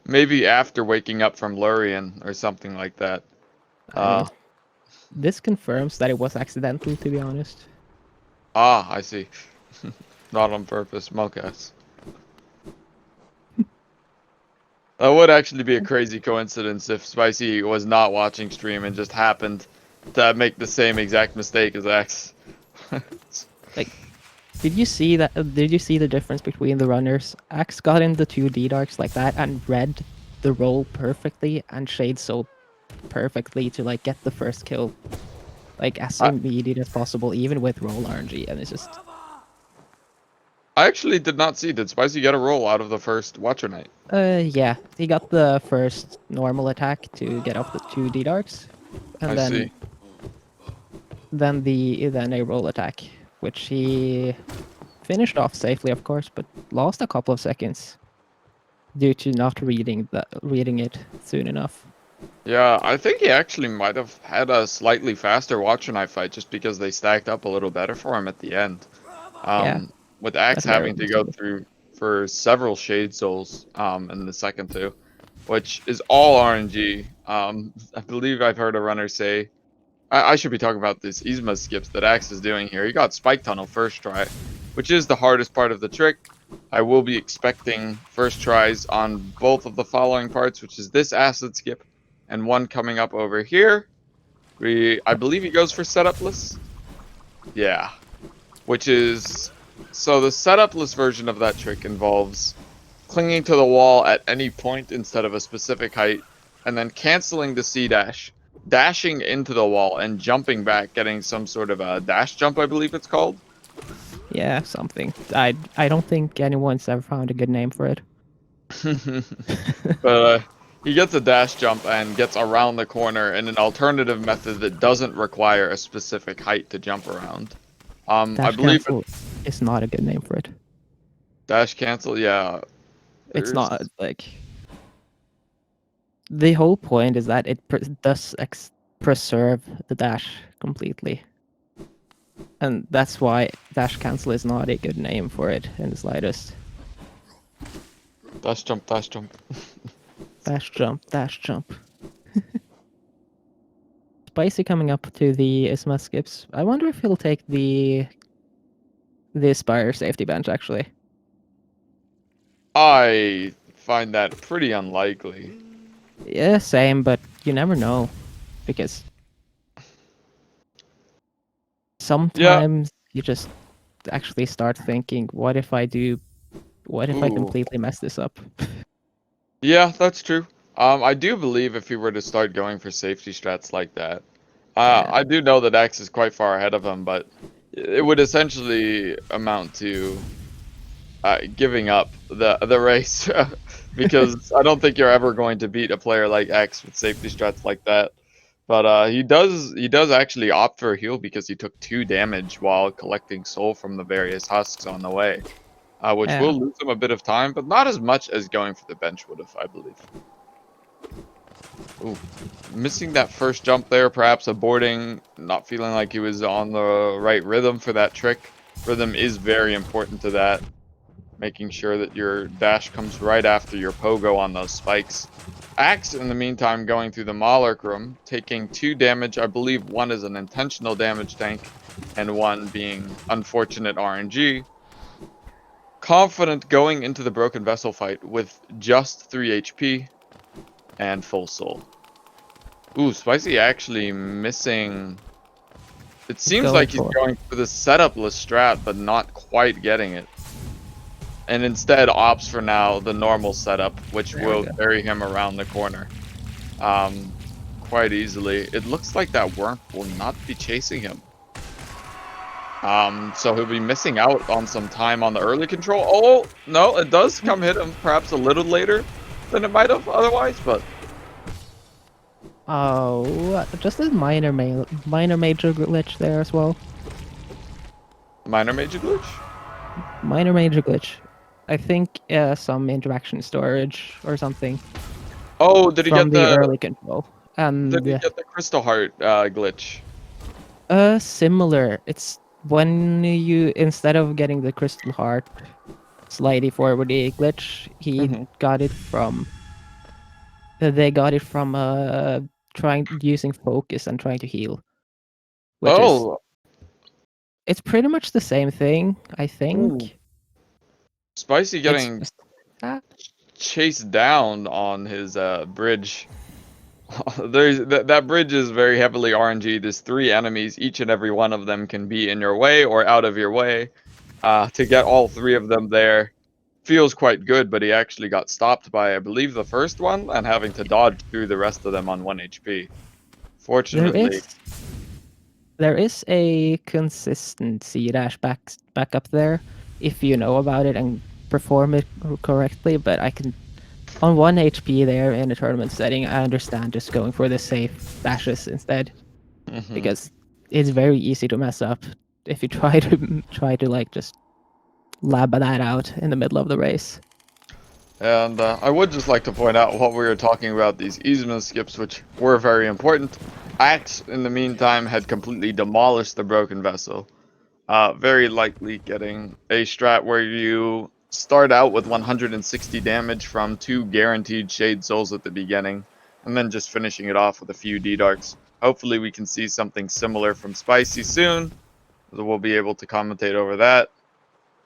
Maybe after waking up from Lurien or something like that. I mean, this confirms that it was accidental, to be honest. I see. Not on purpose. Mokas. That would actually be a crazy coincidence if Spicy was not watching stream and just happened to make the same exact mistake as X. Like, did you see that? Did you see the difference between the runners? Ax got in the 2D darks like that and read the roll perfectly, and Shade so perfectly to like get the first kill, like as immediate as possible, even with roll RNG, and it's just. I actually did not see. Did Spicy get a roll out of the first Watcher Knight? Yeah, he got the first normal attack to get off the 2D darts, and I then see. then a roll attack, which he finished off safely, of course, but lost a couple of seconds due to not reading it soon enough. Yeah, I think he actually might have had a slightly faster Watcher Knight fight just because they stacked up a little better for him at the end. Yeah, With Axe that's very having to go possible. through for several Shade Souls in the second two, which is all RNG. I believe I've heard a runner say, I should be talking about this Yzma skips that Axe is doing here. He got Spike Tunnel first try, which is the hardest part of the trick. I will be expecting first tries on both of the following parts, which is this acid skip and one coming up over here. I believe he goes for setupless. Yeah, which is so the setupless version of that trick involves clinging to the wall at any point instead of a specific height, and then canceling the C dash, dashing into the wall and jumping back, getting some sort of a dash jump, I believe it's called. Yeah, something. I don't think anyone's ever found a good name for it. But he gets a dash jump and gets around the corner in an alternative method that doesn't require a specific height to jump around. I Dash believe cancel is not a good name for it. dash cancel, yeah. It's There's not like the whole point is that it does preserve the dash completely, and that's why dash cancel is not a good name for it in the slightest. dash jump, dash jump. Dash jump, dash jump. Spicy coming up to the Isma skips. I wonder if he'll take the Aspire safety bench actually. I find that pretty unlikely. Yeah, same, but you never know, because sometimes you just actually start thinking, what if I Ooh. completely mess this up? Yeah, that's true. I do believe if he were to start going for safety strats like that, Yeah. I do know that X is quite far ahead of him, but it would essentially amount to giving up the race because I don't think you're ever going to beat a player like X with safety strats like that. But he does actually opt for a heal because he took 2 damage while collecting soul from the various husks on the way, which Yeah. will lose him a bit of time, but not as much as going for the bench would have, I believe. Ooh, missing that first jump there, perhaps aborting, not feeling like he was on the right rhythm for that trick. Rhythm is very important to that. Making sure that your dash comes right after your pogo on those spikes. Axe, in the meantime, going through the Malark room, taking 2 damage. I believe 1 is an intentional damage tank, and 1 being unfortunate RNG. Confident going into the Broken Vessel fight with just 3 HP and full soul. Ooh, Spicy actually missing. It seems like he's going for the setupless strat, but not quite getting it. And instead opts for now the normal setup, which will carry him around the corner quite easily. It looks like that worm will not be chasing him. So he'll be missing out on some time on the early control. Oh, no, it does come hit him perhaps a little later than it might have otherwise, but... Oh, just a minor major glitch there as well. Minor major glitch? minor major glitch. I think some interaction storage or something Oh, did he from get the the early control. did he And get the crystal heart glitch? similar. It's when you, instead of getting the crystal heart slightly forwardy glitch, he Hmm. got it from they got it from trying using focus and trying to heal, which is, Oh, it's pretty much the same thing, I ooh. think. Spicy It's getting just ah, chased down on his bridge. That bridge is very heavily RNG. There's 3 enemies. Each and every one of them can be in your way or out of your way. To get all 3 of them there feels quite good, but he actually got stopped by, I believe, the first one and having to dodge through the rest of them on 1 HP. there Fortunately, is there is a consistency dash back up there if you know about it and perform it correctly. But I can, on 1 HP there in a tournament setting, I understand just going for the safe dashes instead, hmm. because it's very easy to mess up if you try to like just lab that out in the middle of the race. And I would just like to point out what we were talking about, these easement skips, which were very important. Axe, in the meantime, had completely demolished the broken vessel. Very likely getting a strat where you start out with 160 damage from 2 guaranteed Shade Souls at the beginning, and then just finishing it off with a few D-Darks. Hopefully we can see something similar from Spicy soon, so we'll be able to commentate over that.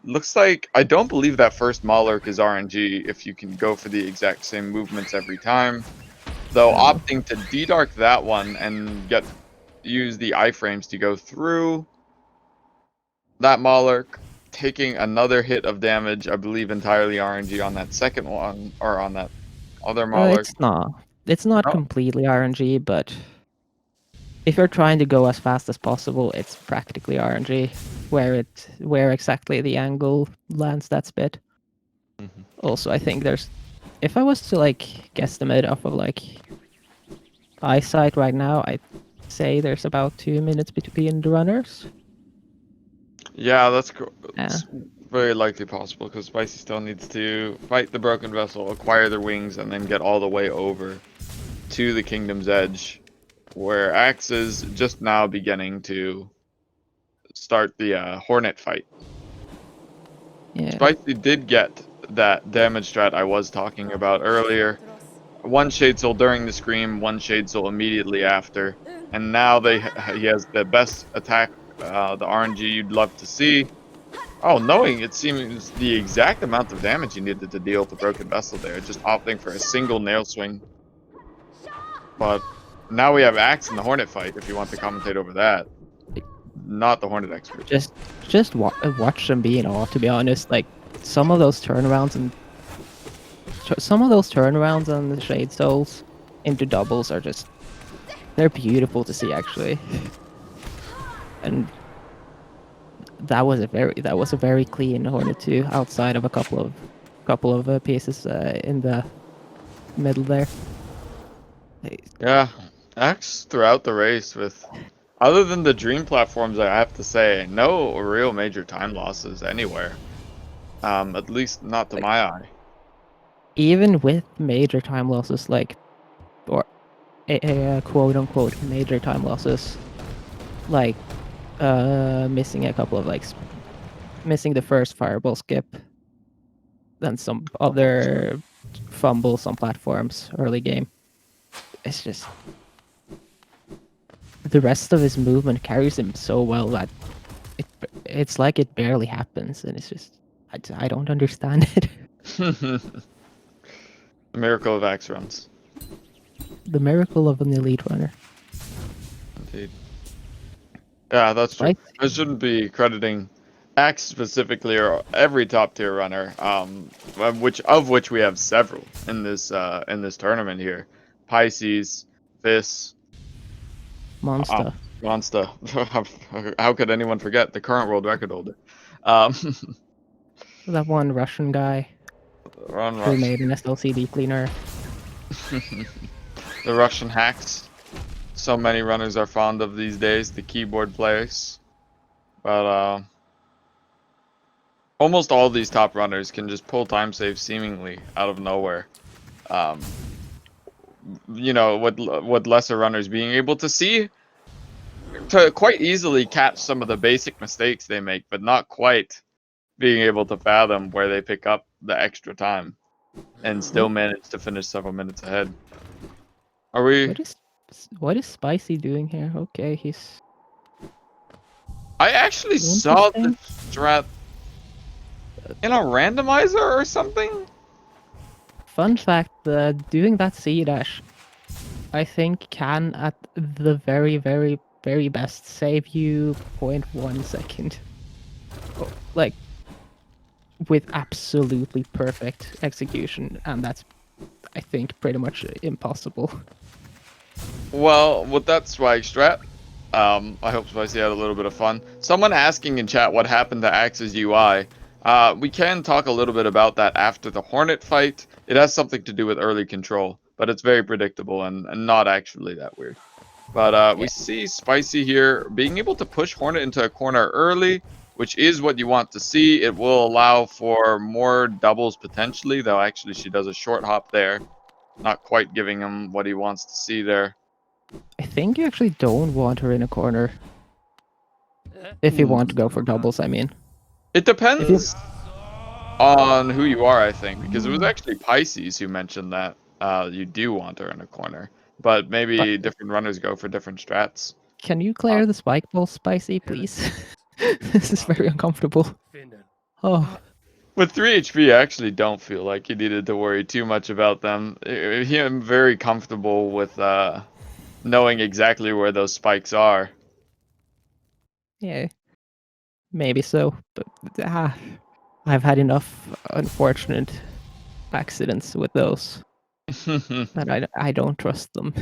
Looks like, I don't believe that first Malark is RNG if you can go for the exact same movements every time, though No. opting to D-Dark that one and use the iframes to go through that Malark, taking another hit of damage, I believe entirely RNG on that second one, or on that other Malark. It's not. It's not No. completely RNG, but if you're trying to go as fast as possible, it's practically RNG. Where exactly the angle lands, that's bit. Mhm. Also, I think there's, if I was to like guesstimate off of like eyesight right now, I'd say there's about 2 minutes between the runners. Yeah, Yeah. that's very likely possible, because Spicy still needs to fight the Broken Vessel, acquire their wings, and then get all the way over to the Kingdom's Edge, where Axe is just now beginning to start the Hornet fight. Yeah. Spicy did get that damage strat I was talking about earlier. 1 Shade Soul during the scream, 1 Shade Soul immediately after, and now he has the best attack, the RNG you'd love to see. Oh, knowing it seems the exact amount of damage he needed to deal with the Broken Vessel there, just opting for a single nail swing. But now we have Axe in the Hornet fight, if you want to commentate over that. Not the Hornet expert. Just watch them be in awe, to be honest. Like some of those turnarounds and some of those turnarounds on the Shade Souls into doubles are just, they're beautiful to see actually. And that was a very clean Hornet too, outside of a couple of pieces in the middle there. Yeah, Axe throughout the race with, other than the dream platforms, I have to say, no real major time losses anywhere. At least not to Like my eye. even with major time losses, like, or a quote unquote major time losses, like missing a couple of like missing the first fireball skip, then some other fumbles on platforms early game. It's just the rest of his movement carries him so well that it it's like it barely happens, and it's just I don't understand it. The miracle of Axe runs. The miracle of an elite runner, Indeed. Yeah, that's true. right? I shouldn't be crediting Axe specifically or every top tier runner, which we have several in this tournament here. Pisces, Vis, Monster, Monster. How could anyone forget the current world record holder? Um, that one Russian guy Run who Rush. made an SLCD cleaner. The Russian hacks. So many runners are fond of these days, the keyboard players. But almost all these top runners can just pull time saves seemingly out of nowhere. You know, with lesser runners being able to see to quite easily catch some of the basic mistakes they make, but not quite being able to fathom where they pick up the extra time and still manage to finish several minutes ahead. Are we? What is Spicy doing here? Okay, he's I actually saw the interesting. strat in a randomizer or something. Fun fact: doing that C dash, I think, can at the very best save you 0.1 second. Oh, like with absolutely perfect execution, and that's, I think, pretty much impossible. Well, with that swag strat, I hope Spicy had a little bit of fun. Someone asking in chat what happened to Ax's UI. We can talk a little bit about that after the Hornet fight. It has something to do with early control, but it's very predictable and not actually that weird. But we Yeah. see Spicy here being able to push Hornet into a corner early, which is what you want to see. It will allow for more doubles potentially, though actually she does a short hop there. Not quite giving him what he wants to see there. I think you actually don't want her in a corner. If you want to go for doubles, I mean. It If you depends on who you are, I think, because it was actually Pisces who mentioned that you do want her in a corner, but but maybe different runners go for different strats. can you clear the spike ball, Spicy, please? This is very uncomfortable. Oh, With 3 HP, I actually don't feel like you needed to worry too much about them. I'm very comfortable with knowing exactly where those spikes are. yeah, maybe so, but I've had enough unfortunate accidents with those that I don't trust them.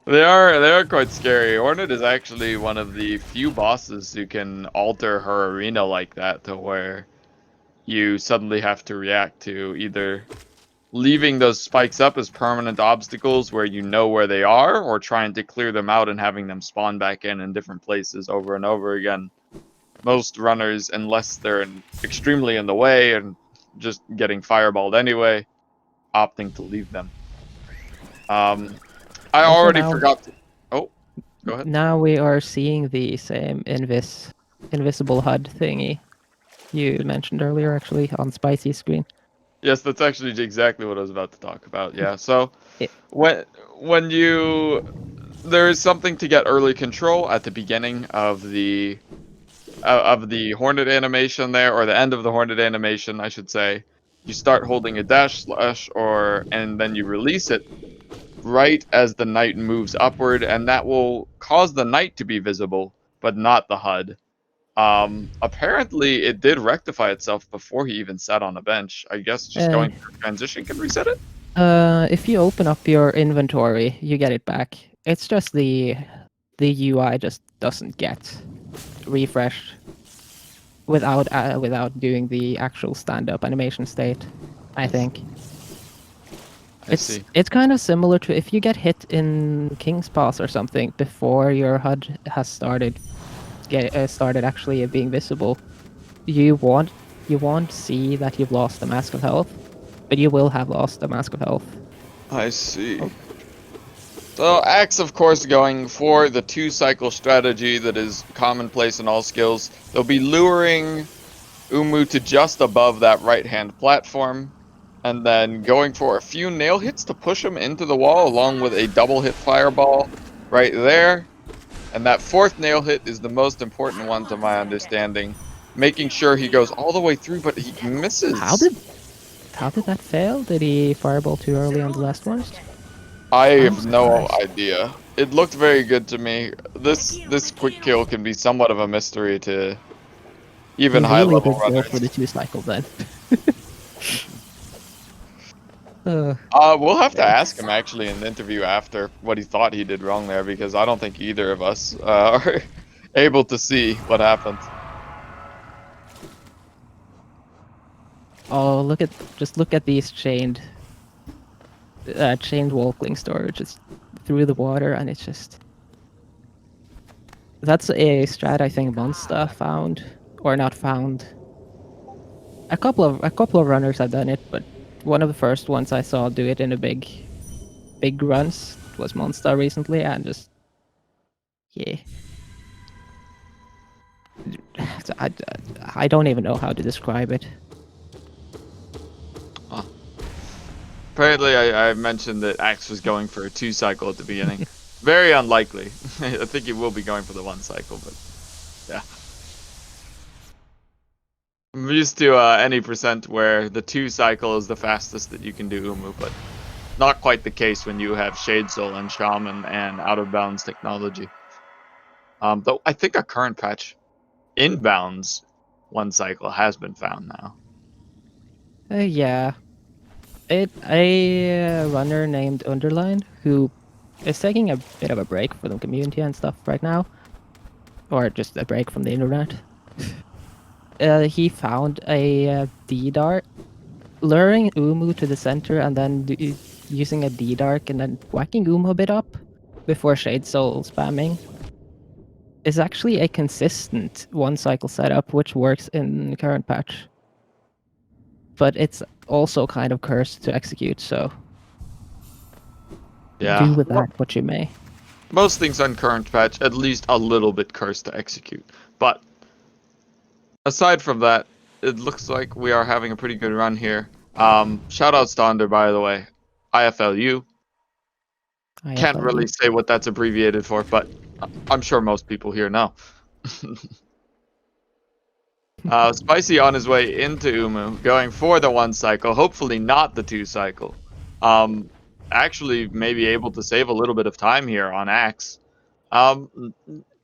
They are quite scary. Hornet is actually one of the few bosses who can alter her arena like that to where you suddenly have to react to either leaving those spikes up as permanent obstacles where you know where they are, or trying to clear them out and having them spawn back in different places over and over again. Most runners, unless they're extremely in the way and just getting fireballed anyway, opting to leave them. I Also already now, forgot to... Oh, go ahead. now we are seeing the same invisible HUD thingy you mentioned earlier, actually, on Spicy's screen. Yes, that's actually exactly what I was about to talk about. Yeah, so It, when you there is something to get early control at the beginning of the Hornet animation there, or the end of the Hornet animation, I should say. You start holding a dash slash, and then you release it right as the knight moves upward, and that will cause the knight to be visible, but not the HUD. Apparently it did rectify itself before he even sat on a bench. I guess just uh, going through transition can reset it? if you open up your inventory, you get it back. It's just the UI just doesn't get refreshed without doing the actual stand-up animation state, I think. I see. It's kind of similar to if you get hit in King's Pass or something before your HUD has started actually being visible. You won't see that you've lost the Mask of Health, but you will have lost the Mask of Health. I see. Oh. So Axe, of course, going for the 2-cycle strategy that is commonplace in all skills. They'll be luring Umu to just above that right-hand platform, and then going for a few nail hits to push him into the wall, along with a double hit fireball right there. And that 4th nail hit is the most important one to my understanding, making sure he goes all the way through, but he misses. How did that fail? Did he fireball too early on the last ones? I I'm have no surprised. idea. It looked very good to me. This quick kill can be somewhat of a mystery to even He high really level did go for the runners. 2-cycle then. We'll have to ask him Thanks. actually in the interview after what he thought he did wrong there, because I don't think either of us are able to see what happened. Oh, look at these chained walkling storages through the water, and it's just that's a strat I think Monsta found, or not found. a couple of runners have done it, but one of the first ones I saw do it in a big runs was Monster recently, and just yeah, I, I don't even know how to describe it. Apparently, I mentioned that Ax was going for a 2 cycle at the beginning. Very unlikely. I think he will be going for the 1 cycle, but yeah. I'm used to any percent where the 2 cycle is the fastest that you can do Umu, but not quite the case when you have Shade Soul and Shaman and Out of Bounds technology. Though I think a current patch inbounds 1 cycle has been found now. Yeah, a runner named Underline who is taking a bit of a break from the community and stuff right now, or just a break from the internet. He found a D dart, luring Umu to the center and then using a D dart and then whacking Umu a bit up before Shade Soul spamming is actually a consistent 1 cycle setup which works in the current patch. But it's also kind of cursed to execute, so Yeah. do with that what you may. Most things on current patch, at least a little bit cursed to execute. But aside from that, it looks like we are having a pretty good run here. Shout out Stonder, by the way. IFLU. Can't really IFLU. say what that's abbreviated for, but I'm sure most people here know. Spicy on his way into Umu, going for the 1 cycle, hopefully not the 2 cycle. Actually, maybe able to save a little bit of time here on Ax.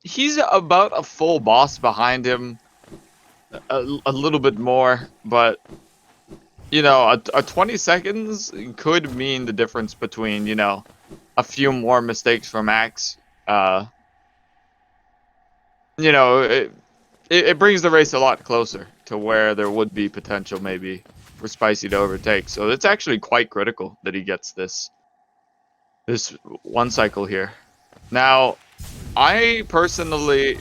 He's about a full boss behind him, a little bit more, but you know, a 20 seconds could mean the difference between, you know, a few more mistakes from Ax. You know, it brings the race a lot closer to where there would be potential maybe for Spicy to overtake. So it's actually quite critical that he gets this 1 cycle here. Now, I personally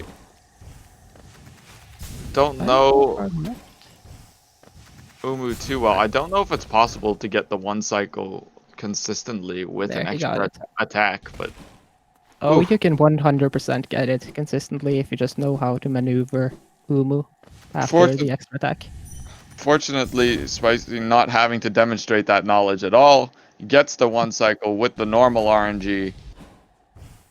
don't know Umu too well. I don't know if it's possible to get the 1 cycle consistently with There, an he got extra it. attack, but Oh, oof. you can 100% get it consistently if you just know how to maneuver Umu after the extra attack. Fortunately, Spicy not having to demonstrate that knowledge at all, gets the 1 cycle with the normal RNG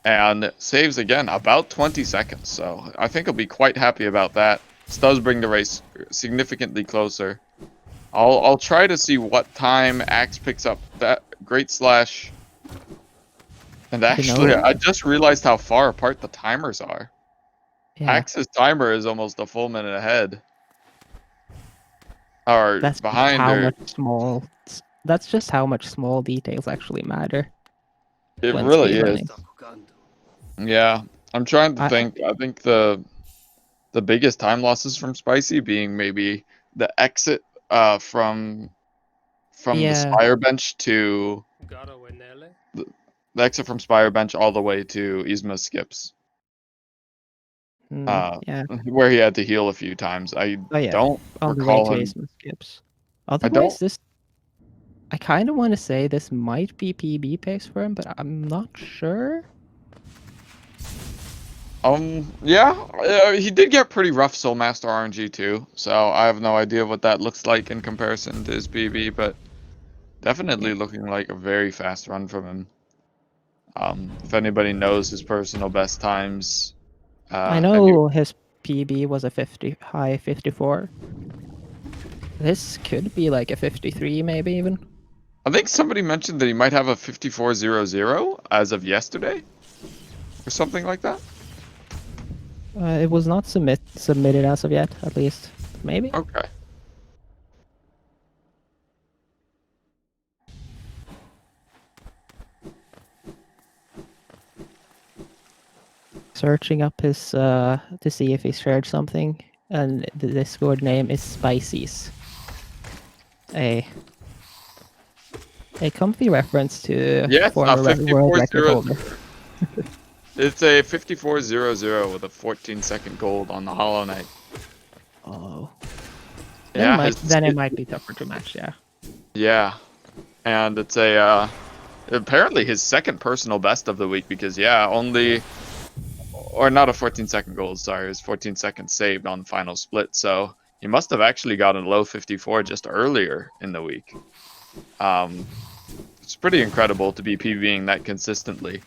and saves again about 20 seconds. So I think he'll be quite happy about that. This does bring the race significantly closer. I'll try to see what time Axe picks up that Great Slash. And You actually, know, I just realized how far apart the timers are. yeah, Axe's timer is almost a full minute ahead. Or that's just behind how her. much small. That's just how much small details actually matter It when really is. speedrunning. Yeah. I'm trying to I think. I think the biggest time losses from Spicy being maybe the exit from the yeah, Spire bench to the, the exit from Spire bench all the way to Yzma skips. yeah. Where he had to heal a few times. I Oh yeah, don't on the way recall to him. Ace skips. I don't. Otherwise, this I kind of want to say this might be PB pace for him, but I'm not sure. Yeah, he did get pretty rough Soulmaster RNG too, so I have no idea what that looks like in comparison to his BB, but definitely Yeah. looking like a very fast run from him. If anybody knows his personal best times, I and you, know his PB was a 50 high 54. This could be like a 53, maybe even. I think somebody mentioned that he might have a 5400 as of yesterday, or something like that. It was not submitted as of yet, at least. Maybe. Okay. Searching up his to see if he shared something, and the Discord name is Spicies. A comfy reference to Yes, a former world record 540. holder. It's a 5400 with a 14-second gold on the Hollow Knight. Oh. Then Yeah, it might be tougher to match. Yeah. yeah, and it's a apparently his second personal best of the week because yeah, only or not a 14-second goal. Sorry, it was 14 seconds saved on the final split. So he must have actually gotten a low 54 just earlier in the week. It's pretty incredible to be PBing that consistently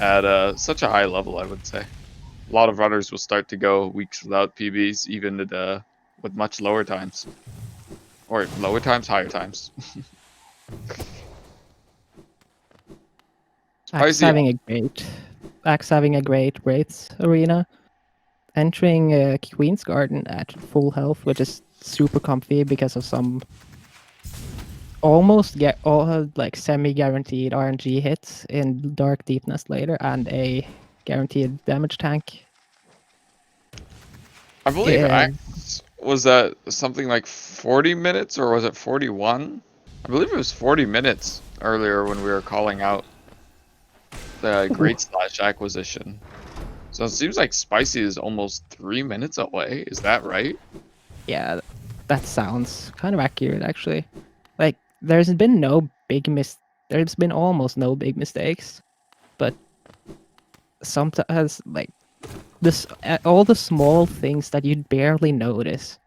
at such a high level, I would say. A lot of runners will start to go weeks without PBs, even with much lower times. Or lower times, higher times. Ax Spicy. having a great Wraiths arena. Entering Queen's Garden at full health, which is super comfy because of some almost get all like semi-guaranteed RNG hits in Dark Deepness later and a guaranteed damage tank. I believe Ax was that something like 40 minutes or was it 41? I believe it was 40 minutes earlier when we were calling out the Great Slash acquisition. So it seems like Spicy is almost 3 minutes away. Is that right? Yeah, that sounds kind of accurate actually. Like there's been almost no big mistakes, but sometimes like this all the small things that you'd barely notice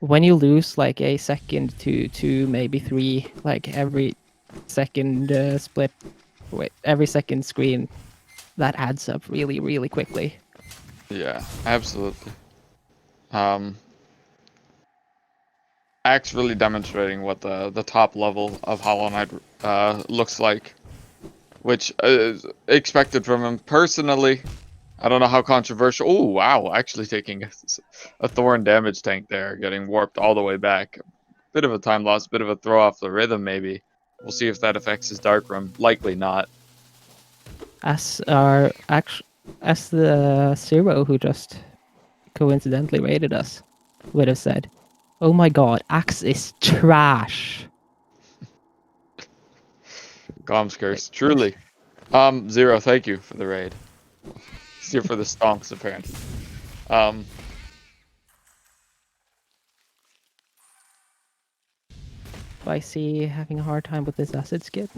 when you lose like a second to maybe 3 like every second split, wait, every second screen, that adds up really quickly. Yeah, absolutely. Um, Axe really demonstrating what the top level of Hollow Knight looks like, which is expected from him personally. I don't know how controversial. Oh wow, actually taking a Thorn damage tank there, getting warped all the way back. Bit of a time loss, bit of a throw off the rhythm maybe. We'll see if that affects his Dark Room. Likely not. As our act as the Zero who just coincidentally raided us would have said, "Oh my god, Axe is trash." Comms Like, curse, truly. Zero, thank you for the raid. It's here for the stonks apparently. Um, Spicy having a hard time with this acid skip.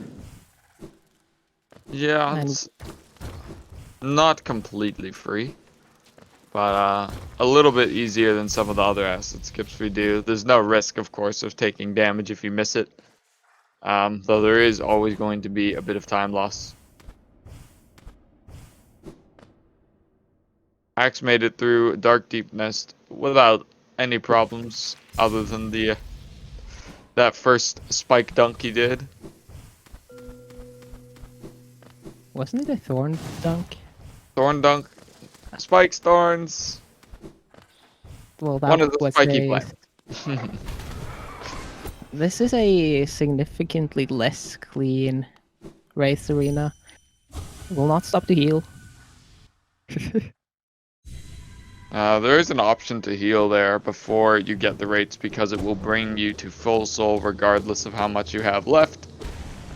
yeah, And it's not completely free, but a little bit easier than some of the other acid skips we do. There's no risk, of course, of taking damage if you miss it. Though there is always going to be a bit of time loss. Axe made it through Dark Deep Nest without any problems other than the that first spike dunk he did. wasn't it a thorn dunk? Thorn dunk, spikes, thorns. Well, One that of the was spiky a. plants. This is a significantly less clean Wraith arena. Will not stop to heal. There is an option to heal there before you get the rates because it will bring you to full soul regardless of how much you have left.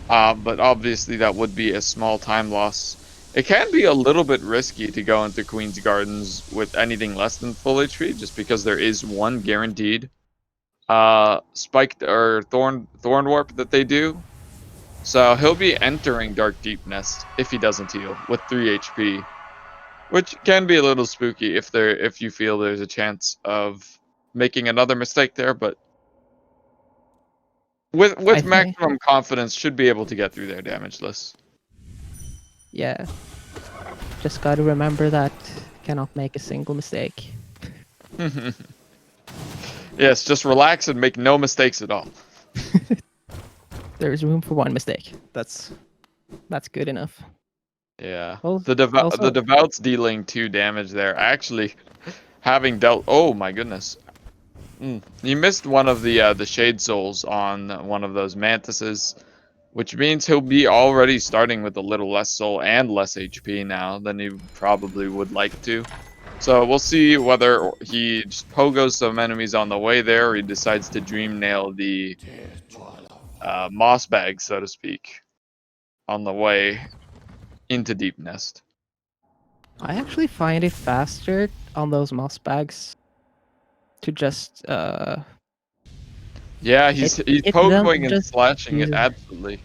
But obviously that would be a small time loss. It can be a little bit risky to go into Queen's Gardens with anything less than full HP just because there is one guaranteed spiked or thorn warp that they do. So he'll be entering Dark Deep Nest if he doesn't heal with 3 HP. Which can be a little spooky if you feel there's a chance of making another mistake there, but I with think, maximum confidence should be able to get through their damage list. yeah, just gotta remember that cannot make a single mistake. Yes, just relax and make no mistakes at all. There is room for one mistake. That's good enough. Yeah. Well, The also, devout's dealing 2 damage there. Actually, having dealt oh my goodness. You missed one of the shade souls on one of those mantises, which means he'll be already starting with a little less soul and less HP now than he probably would like to. So we'll see whether he just pogos some enemies on the way there, or he decides to dream nail the moss bag, so to speak, on the way into Deep Nest. I actually find it faster on those moss bags to just Yeah, It he's it pogoing don't and just slashing at uses absolutely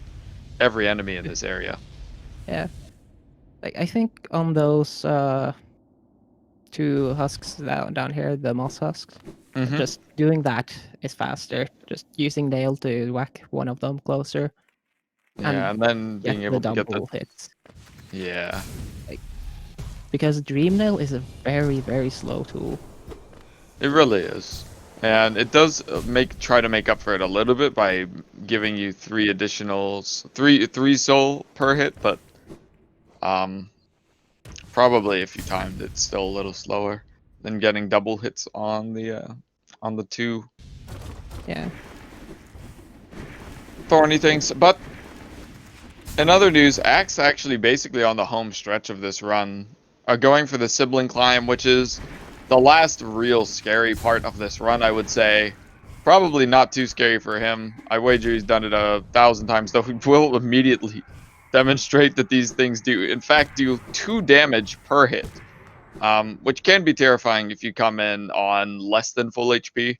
every enemy in this area. yeah. Like I think on those two husks down here, the moss husks, Mm-hmm. just doing that is faster. Just using nail to whack one of them closer Yeah, and and then get being the able to get the double hits. yeah. Like, because Dream Nail is a very, very slow tool. It really is. And it does try to make up for it a little bit by giving you three soul per hit, but um probably if you timed it's still a little slower than getting double hits on the two Yeah. thorny things. But in other news, Axe actually basically on the home stretch of this run are going for the sibling climb, which is the last real scary part of this run, I would say. Probably not too scary for him. I wager he's done it 1,000 times, though he will immediately demonstrate that these things do, in fact, do 2 damage per hit, which can be terrifying if you come in on less than full HP.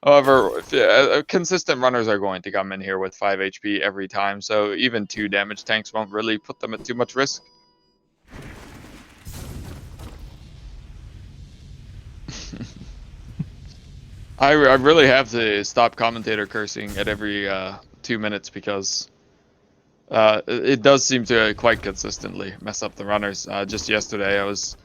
However, consistent runners are going to come in here with 5 HP every time, so even 2 damage tanks won't really put them at too much risk. I really have to stop commentator cursing at every 2 minutes because it does seem to quite consistently mess up the runners. Just yesterday, I was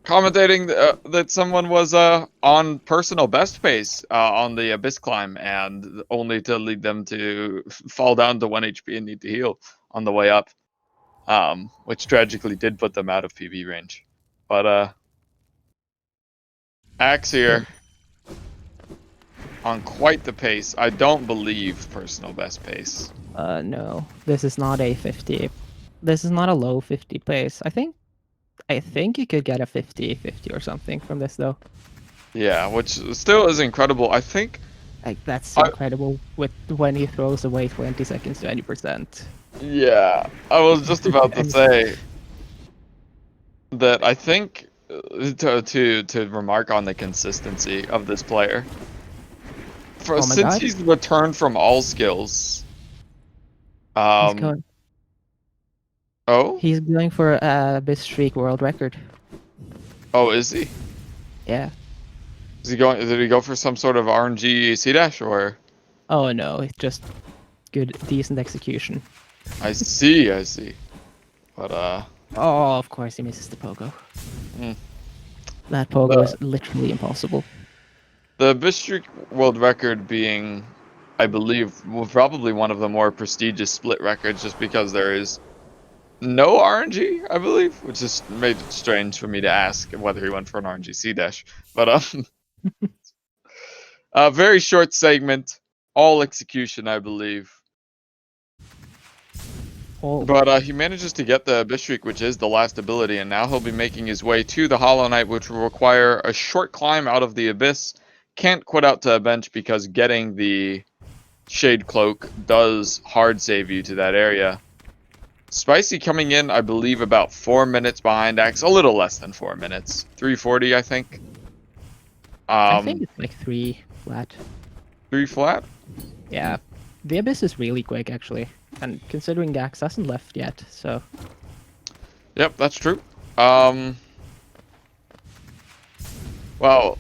commentating that someone was on personal best pace on the abyss climb, and only to lead them to fall down to 1 HP and need to heal on the way up, which tragically did put them out of PB range. But Axe Yeah. here on quite the pace. I don't believe personal best pace. No. This is not a 50. This is not a low 50 pace. I think you could get a 50-50 or something from this though. Yeah, which still is incredible. I think Like that's I incredible with when he throws away 20 seconds to 20%. yeah, I was just about to And say that I think to remark on the consistency of this player. For oh my since god, he's returned from all skills, he's um, going oh, he's going for a big streak world record. oh, is he? Yeah. Is he going? Did he go for some sort of RNG C dash or? Oh no, it's just good decent execution. I see, I see. But Oh, of course he misses the pogo. mm, That pogo the is literally impossible. the Bistrik world record being, I believe, probably one of the more prestigious split records, just because there is no RNG, I believe, which is made it strange for me to ask whether he went for an RNG C dash. But a very short segment, all execution, I believe. Oh, But he manages to get the Bistrik, which is the last ability, and now he'll be making his way to the Hollow Knight, which will require a short climb out of the Abyss. Can't quit out to a bench because getting the Shade Cloak does hard save you to that area. Spicy coming in, I believe, about 4 minutes behind Axe, a little less than 4 minutes, 340, I think. I think it's like 3 flat. 3 flat. Yeah. The Abyss is really quick actually. And considering Gax hasn't left yet, so Yep, that's true. Well,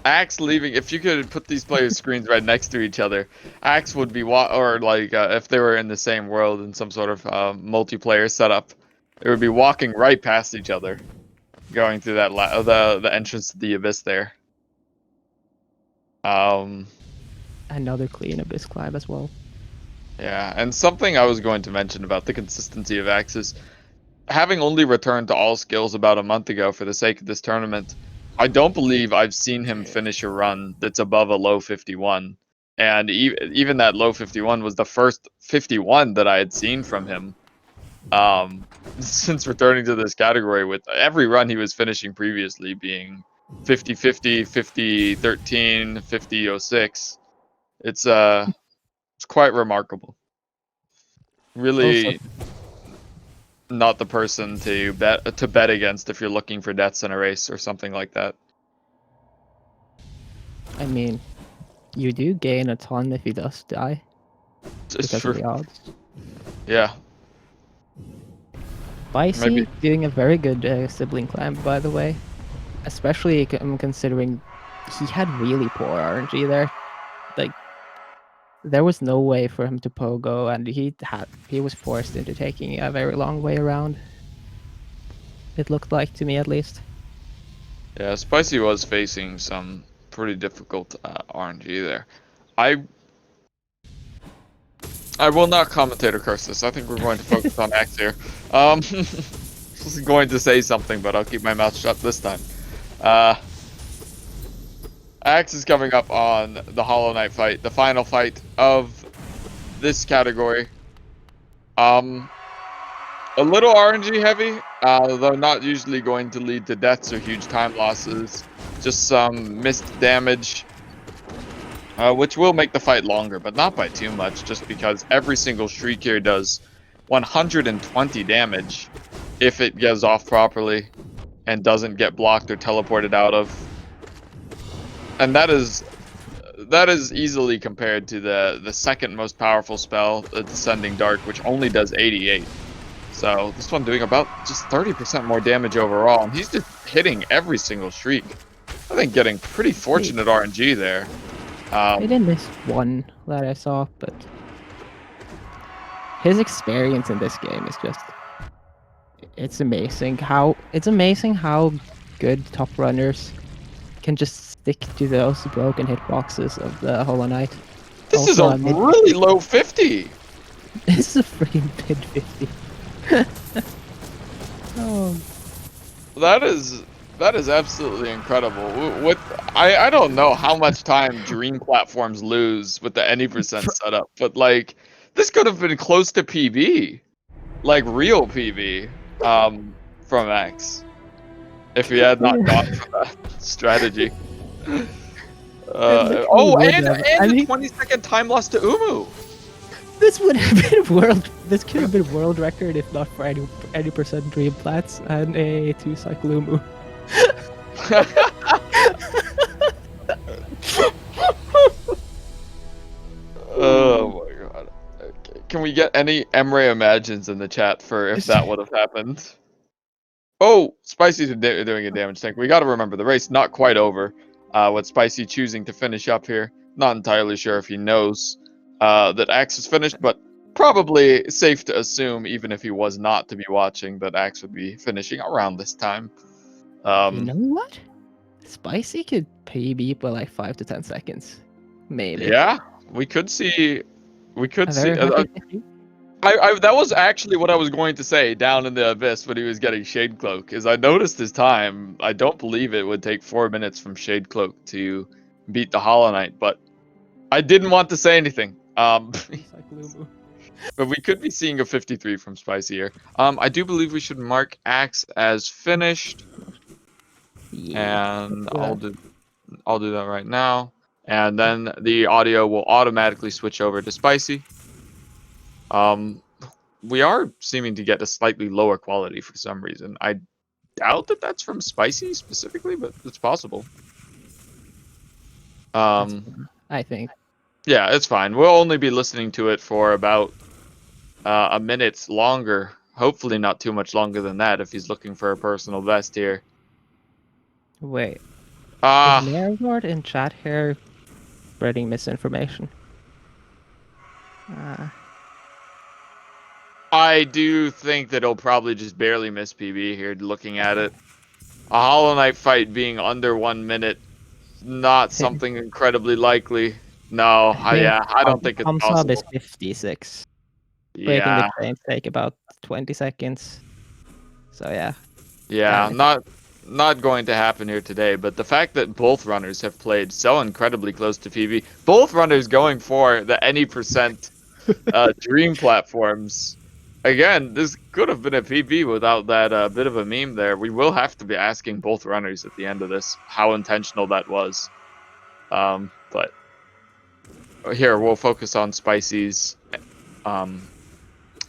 Axe leaving. If you could put these players' screens right next to each other, Axe would be or like if they were in the same world in some sort of multiplayer setup, they would be walking right past each other, going through that the entrance to the Abyss there. Um, another clean Abyss climb as well. yeah, and something I was going to mention about the consistency of Axe is having only returned to all skills about a month ago for the sake of this tournament, I don't believe I've seen him finish a run that's above a low 51. And even that low 51 was the first 51 that I had seen from him since returning to this category, with every run he was finishing previously being 50-50, 50-13, 50-06. It's quite remarkable. Also, Really not the person to bet against if you're looking for deaths in a race or something like that. I mean, you do gain a ton if he does die It's because of true. the odds. Yeah. Maybe. Spicy doing a very good sibling climb, by the way. Especially considering he had really poor RNG there. Like, there was no way for him to pogo, and he was forced into taking a very long way around. It looked like, to me at least. Yeah, Spicy was facing some pretty difficult RNG there. I will not commentator curse this. I think we're going to focus on Ax here. Was going to say something, but I'll keep my mouth shut this time. Ax is coming up on the Hollow Knight fight, the final fight of this category. A little RNG heavy, though not usually going to lead to deaths or huge time losses. Just some missed damage, which will make the fight longer, but not by too much, just because every single shriek here does 120 damage if it goes off properly and doesn't get blocked or teleported out of. And that is easily compared to the second most powerful spell, the Descending Dark, which only does 88. So this one doing about just 30% more damage overall, and he's just hitting every single shriek. I think getting pretty fortunate RNG there. He didn't miss one that I saw, but his experience in this game is just, it's amazing how good top runners can just stick to those broken hitboxes of the Hollow Knight. This is a really low 50. This is a freaking mid 50. Oh, That is absolutely incredible. I don't know how much time Dream platforms lose with the any percent setup, but like this could have been close to PB, like real PB, from X, if he had not gone for that strategy. And the 20-second time loss to Umu. This would have been world. This could have been world record if not for any percent Dream Plats and a 2-cycle Umu. Oh my god. Okay. Can we get any Emre imagines in the chat for if that would have happened? Oh, Spicy's doing a damage tank. We got to remember the race not quite over. With Spicy choosing to finish up here. Not entirely sure if he knows that Ax is finished, but probably safe to assume, even if he was not to be watching, that Ax would be finishing around this time. You know what? Spicy could PB by like 5 to 10 seconds, maybe. Yeah, we could see. I that was actually what I was going to say down in the abyss when he was getting Shade Cloak, is I noticed his time. I don't believe it would take 4 minutes from Shade Cloak to beat the Hollow Knight, but I didn't want to say anything. But we could be seeing a 53 from Spicy here. I do believe we should mark Ax as finished. Yeah, and I'll do that right now. And then the audio will automatically switch over to Spicy. We are seeming to get a slightly lower quality for some reason. I doubt that that's from Spicy specifically, but it's possible. I think. Yeah, it's fine. We'll only be listening to it for about a minute longer. Hopefully not too much longer than that if he's looking for a personal best here. Wait. Is Marilord in chat here spreading misinformation? I do think that he'll probably just barely miss PB here, looking at it. A Hollow Knight fight being under 1 minute, not something incredibly likely. No, I don't think it's possible. Sub is 56. Breaking the chain take about 20 seconds. So yeah. Yeah, not going to happen here today, but the fact that both runners have played so incredibly close to PB, both runners going for the any percent Dream platforms. Again, this could have been a PB without that bit of a meme there. We will have to be asking both runners at the end of this how intentional that was. But here, we'll focus on Spicy's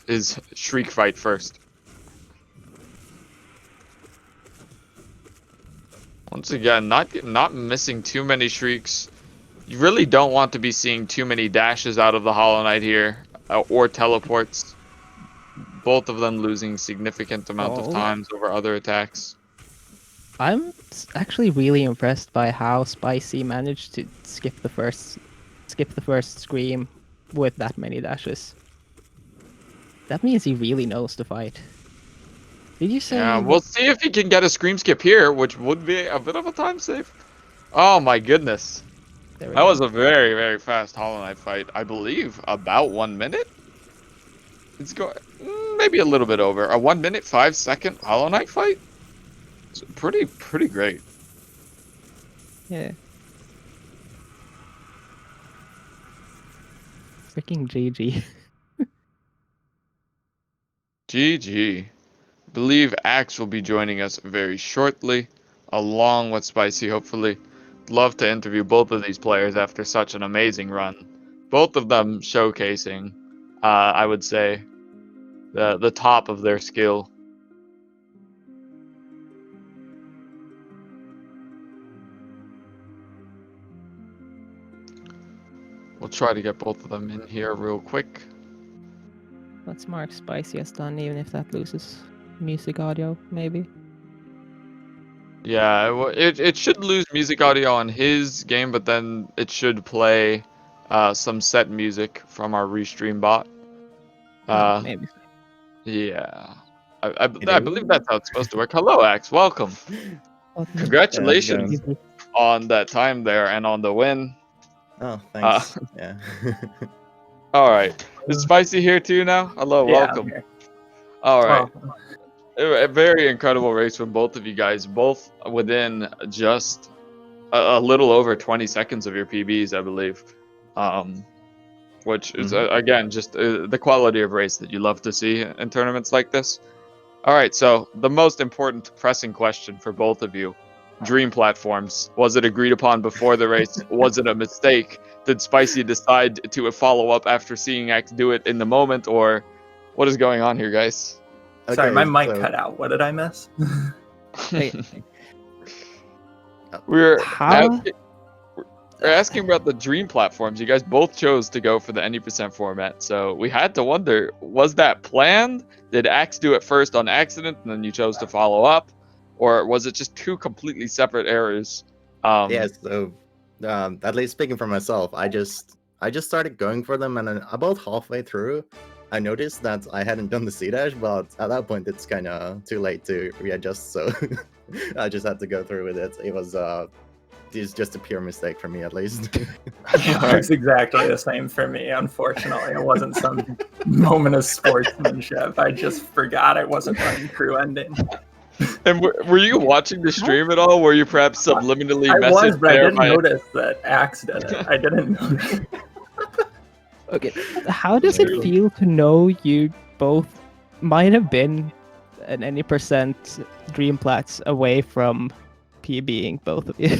his Shriek fight first. Once again, not missing too many Shrieks. You really don't want to be seeing too many dashes out of the Hollow Knight here, or teleports. Both of them losing significant amount of Oh, times over other attacks. I'm actually really impressed by how Spicy managed to skip the first scream with that many dashes. That means he really knows the fight. Did you Yeah, say we'll see if he can get a Scream Skip here, which would be a bit of a time save. Oh my goodness. there we That go? was a very, very fast Hollow Knight fight. I believe about 1 minute? It's going maybe a little bit over. A 1 minute, 5 second Hollow Knight fight? It's pretty great. Yeah. Freaking GG. GG. Believe Ax will be joining us very shortly, along with Spicy, hopefully. Love to interview both of these players after such an amazing run. Both of them showcasing, I would say, the top of their skill. We'll try to get both of them in here real quick. Let's mark Spicy as done, even if that loses music audio, maybe. Yeah, it should lose music audio on his game, but then it should play some set music from our restream bot. Oh, Uh, maybe. yeah. I believe Hello. that's how it's supposed to work. Hello, Ax. Welcome. Welcome. Yeah, how's it going? Congratulations on that time there and on the win. Oh, Uh, thanks. Yeah. all right. Is Spicy here too now? Hello, Yeah, I'm welcome. here. All right. Well, A very incredible race from both of you guys, both within just a little over 20 seconds of your PBs, I believe. Which is, again, just the quality of race that you love to see in tournaments like this. All right, so the most important pressing question for both of you. Dream platforms. Was it agreed upon before the race? Was it a mistake? Did Spicy decide to follow up after seeing Ax do it in the moment, or what is going on here, guys? sorry, my Okay, mic so cut out. What did I miss? Wait, we're how? asking about the dream platforms. You guys both chose to go for the any percent format, so we had to wonder: was that planned? Did Ax do it first on accident, and then you chose to follow up, or was it just two completely separate errors? yeah, so at least speaking for myself, I just started going for them, and then about halfway through, I noticed that I hadn't done the C dash, but at that point it's kind of too late to readjust, so I just had to go through with it. It's just a pure mistake for me, at least. It's exactly the same for me. Unfortunately, it wasn't some moment of sportsmanship. I just forgot I wasn't running crew ending. And were you watching the stream at all? Were you perhaps subliminally I was, messaged but I there didn't by? notice that Ax did it. I didn't notice. Okay, how does it feel to know you both might have been an any percent dream plats away from PBing both of you?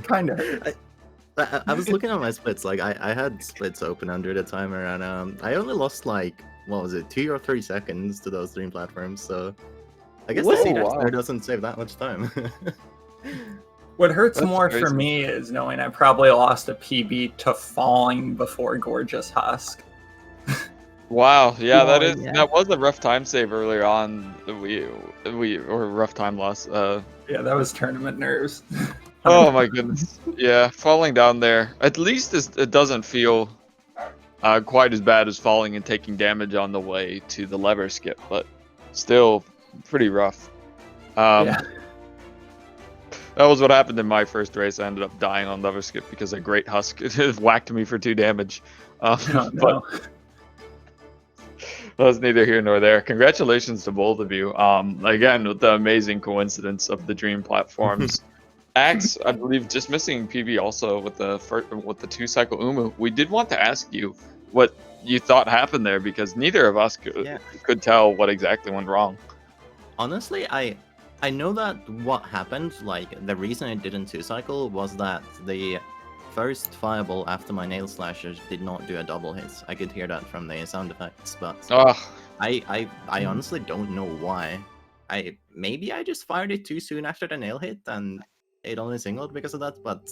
Kind of. I was looking at my splits, like I had splits open under the timer, and I only lost like, what was it, 2 or 3 seconds to those dream platforms, so I guess the Whoa, C dash wow. there doesn't save that much time. What hurts That's more crazy. for me is knowing I probably lost a PB to falling before Gorgeous Husk. Wow, yeah, Oh, yeah. that was a rough time save earlier on. We or rough time loss. Yeah, that was tournament nerves. Oh my goodness. Yeah, falling down there. At least it doesn't feel quite as bad as falling and taking damage on the way to the lever skip, but still pretty rough. Yeah. That was what happened in my first race. I ended up dying on lever skip because a great husk whacked me for 2 damage. Oh, But no. that's neither here nor there. Congratulations to both of you. Again, with the amazing coincidence of the dream platforms. Ax, I believe, just missing PB also with the 2-cycle Umu. We did want to ask you what you thought happened there because neither of us could tell what exactly went wrong. Honestly, I know that what happened, like, the reason I didn't 2-cycle was that the first fireball after my nail slashers did not do a double hit. I could hear that from the sound effects, but I honestly don't know why. Maybe I just fired it too soon after the nail hit and it only singled because of that, but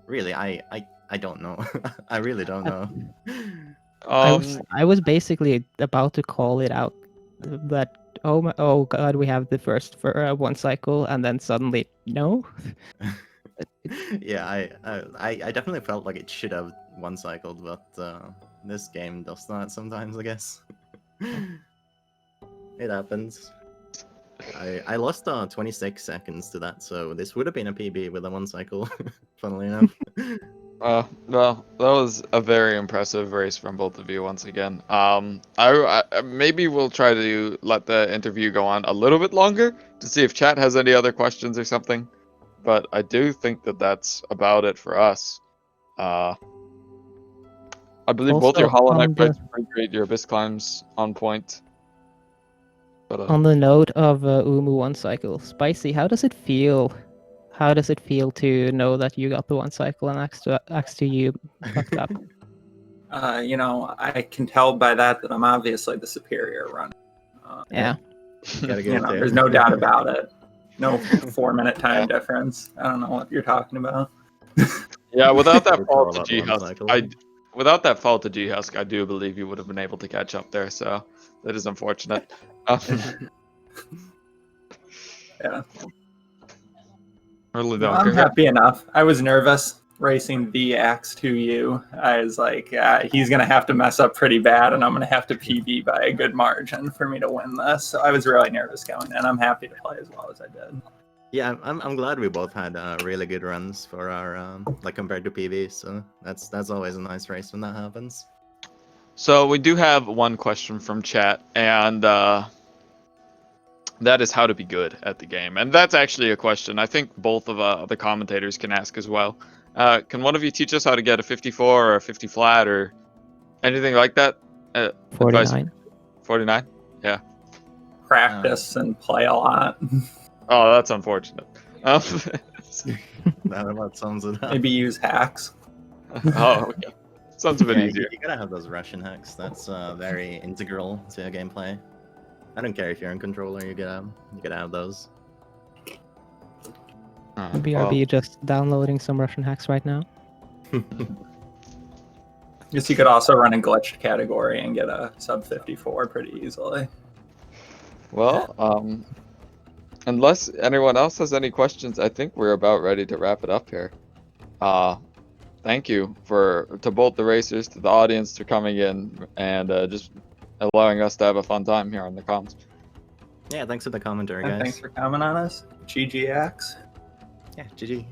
really I I don't know. I really don't know. I was basically about to call it out that oh god, we have the first for one cycle, and then suddenly no. Yeah, I definitely felt like it should have one cycled, but this game does not sometimes, I guess. It happens. I lost 26 seconds to that, so this would have been a PB with a one cycle, funnily enough. Well, that was a very impressive race from both of you once again. I maybe we'll try to let the interview go on a little bit longer to see if chat has any other questions or something. But I do think that that's about it for us. I believe both your Also, Hollow Knight on fights are pretty great, your Abyss climbs on point. But on the note of Umu one cycle, Spicy, how does it feel? How does it feel to know that you got the one cycle and Ax2u fucked up? You know, I can tell by that I'm obviously the superior runner. Yeah. Gotta give You it know, to there's him. no doubt about it. No 4-minute time difference. I don't know what you're talking about. yeah, without that It's fall all to about one G-Husk, cycle. without that fall to G-Husk, I do believe you would have been able to catch up there. So that is unfortunate. Yeah. Really No, don't. I'm happy enough. I was nervous racing the Ax2u. I was like, he's going to have to mess up pretty bad, and I'm going to have to PB by a good margin for me to win this. So I was really nervous going in. I'm happy to play as well as I did. Yeah, I'm glad we both had really good runs for our like compared to PV. So that's always a nice race when that happens. So we do have one question from chat, and that is how to be good at the game. And that's actually a question I think both of the commentators can ask as well. Can one of you teach us how to get a 54 or a 50 flat or anything like that? 49. 49? Yeah. Practice and play a lot. Oh, that's unfortunate. That about sums it up. Maybe use hacks. Oh, okay. Sounds a bit Yeah, easier. you gotta have those Russian hacks. That's very integral to a gameplay. I don't care if you're in controller, you gotta have those. BRB just downloading some Russian hacks right now. Guess you could also run a glitched category and get a sub 54 pretty easily. Well, unless anyone else has any questions, I think we're about ready to wrap it up here. Thank you to both the racers, to the audience for coming in and just allowing us to have a fun time here on the comms. Yeah, thanks for the commentary, And guys. thanks for coming on us. GGX. Yeah, GG.